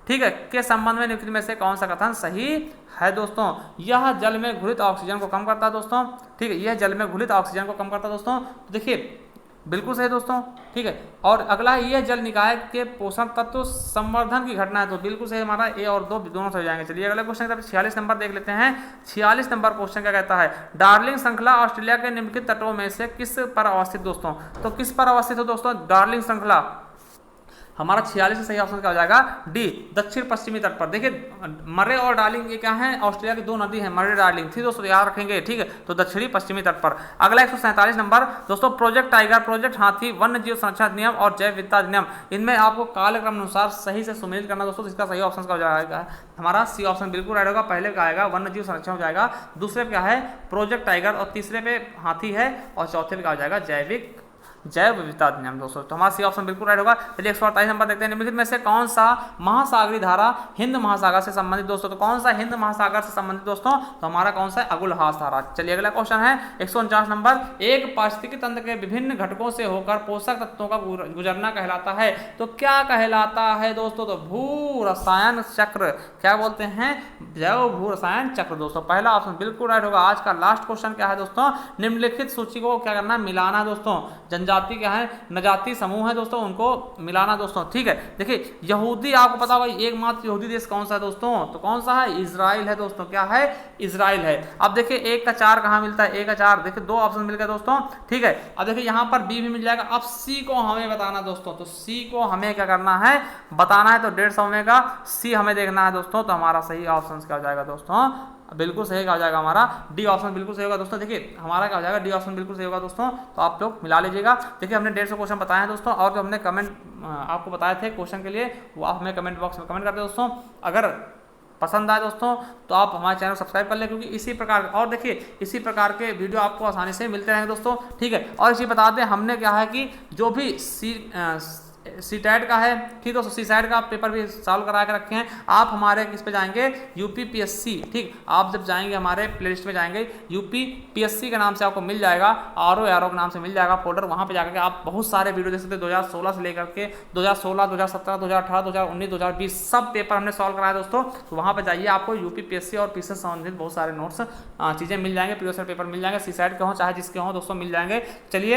ठीक है, के संबंध में निम्नलिखित में से कौन सा कथन सही है दोस्तों। यह जल में घुलित ऑक्सीजन को कम करता है दोस्तों। ठीक है, यह जल में घुलित ऑक्सीजन को कम करता है दोस्तों। तो देखिए बिल्कुल सही दोस्तों। ठीक है, और अगला है, यह जल निकाय के पोषण तत्व संवर्धन की घटना है। तो बिल्कुल सही, हमारा ए और दो दोनों सही जाएंगे। चलिए अगला क्वेश्चन की तरफ 46 नंबर देख लेते हैं। 46 नंबर क्वेश्चन क्या कहता है, डार्लिंग श्रृंखला ऑस्ट्रेलिया के निम्नलिखित तटों में से किस पर अवस्थित दोस्तों। तो किस पर अवस्थित हो दोस्तों, डार्लिंग श्रृंखला। हमारा 46 से सही ऑप्शन क्या हो जाएगा, डी, दक्षिण पश्चिमी तट पर। देखिए मर्रे और डार्लिंग ये क्या है, ऑस्ट्रेलिया की 2 नदी है, मर्रे डार्लिंग। ठीक दोस्तों, याद रखेंगे। ठीक है, तो दक्षिणी पश्चिमी तट पर। अगला 147 नंबर दोस्तों, प्रोजेक्ट टाइगर, प्रोजेक्ट हाथी, वन्य जीव संरक्षण अधिनियम और जैव विविधता अधिनियम, इनमें आपको कालक्रम अनुसार सही से सुमेलित करना दोस्तों। इसका सही ऑप्शन क्या हो जाएगा, हमारा सी ऑप्शन बिल्कुल राइट होगा। पहले का आएगा वन्य जीव संरक्षण हो जाएगा, दूसरे पे क्या है प्रोजेक्ट टाइगर, और तीसरे पे हाथी है, और चौथे पे क्या हो जाएगा जैव विविधता अधिनियम दोस्तों। तो हमारा सी ऑप्शन बिल्कुल राइट होगा। चलिए 128 नंबर देखते हैं। निम्नलिखित में से कौन सा महासागरीय धारा हिंद महासागर से संबंधित दोस्तों। तो कौन सा हिंद महासागर से संबंधित दोस्तों, तो हमारा कौन सा है, अगुलहास धारा। चलिए अगला क्वेश्चन है 149 नंबर, एक पारिस्थितिकी तंत्र के विभिन्न घटकों से होकर पोषक तत्वों का गुजरना कहलाता है। तो क्या कहलाता है दोस्तों, तो भू रसायन चक्र, क्या बोलते हैं, जैव भू रसायन चक्र दोस्तों। पहला ऑप्शन बिल्कुल राइट होगा। आज का लास्ट क्वेश्चन क्या है दोस्तों, निम्नलिखित सूची को क्या करना, मिलाना दोस्तों। नजाती क्या है, नजाती समूह है दोस्तों, उनको मिलाना दोस्तों। ठीक है, देखिए यहूदी, आपको पता भाई एकमात्र यहूदी देश कौन सा है दोस्तों, तो कौन सा है, इजराइल है दोस्तों। क्या है, इजराइल है। अब देखिए 1 का 4 कहाँ मिलता है, 1 का 4, देखिए 2 ऑप्शन मिल गए दोस्तों। ठीक है, अब देखिए यहाँ पर बी भी मिल जाएगा। अब सी को हमें बताना दोस्तों, तो सी को हमें क्या करना है, बताना है। तो 150 में का सी हमें देखना है दोस्तों। तो हमारा सही ऑप्शन क्या हो जाएगा दोस्तों, बिल्कुल सही क्या हो जाएगा, हमारा डी ऑप्शन बिल्कुल सही होगा दोस्तों। देखिए हमारा क्या हो जाएगा, डी ऑप्शन बिल्कुल सही होगा दोस्तों। तो आप लोग मिला लीजिएगा। देखिए हमने 150 क्वेश्चन बताए हैं दोस्तों, और जो हमने कमेंट आपको बताए थे क्वेश्चन के लिए, वो आप हमें कमेंट बॉक्स में कमेंट करते दोस्तों। अगर पसंद आए दोस्तों तो आप हमारे चैनल को सब्सक्राइब कर लें, क्योंकि इसी प्रकार, और देखिए इसी प्रकार के वीडियो आपको आसानी से मिलते रहेंगे दोस्तों। ठीक है, और इसी बता दें हमने क्या है कि जो भी सी टैट का है, ठीक दोस्तों, सी सैट का पेपर भी सॉल्व करा के रखे हैं। आप हमारे किस पे जाएंगे, यूपीपीएससी। ठीक, आप जब जाएंगे हमारे प्लेलिस्ट में जाएंगे, यूपीपीएससी के नाम से आपको मिल जाएगा, आर ओ के नाम से मिल जाएगा फोल्डर। वहाँ पे जाकर के आप बहुत सारे वीडियो देख सकते हैं। 2016 से लेकर के 2016, 2017, 2018, 2019, 2020 सब पेपर हमने सॉल्व कराया दोस्तों। तो वहाँ पर जाइए, आपको यूपीपीएससी और पीसी से संबंधित बहुत सारे नोट्स चीज़ें मिल जाएंगे, प्रीवियस पेपर मिल जाएंगे, सी सैट के हों चाहे जिसके हों दोस्तों, मिल जाएंगे। चलिए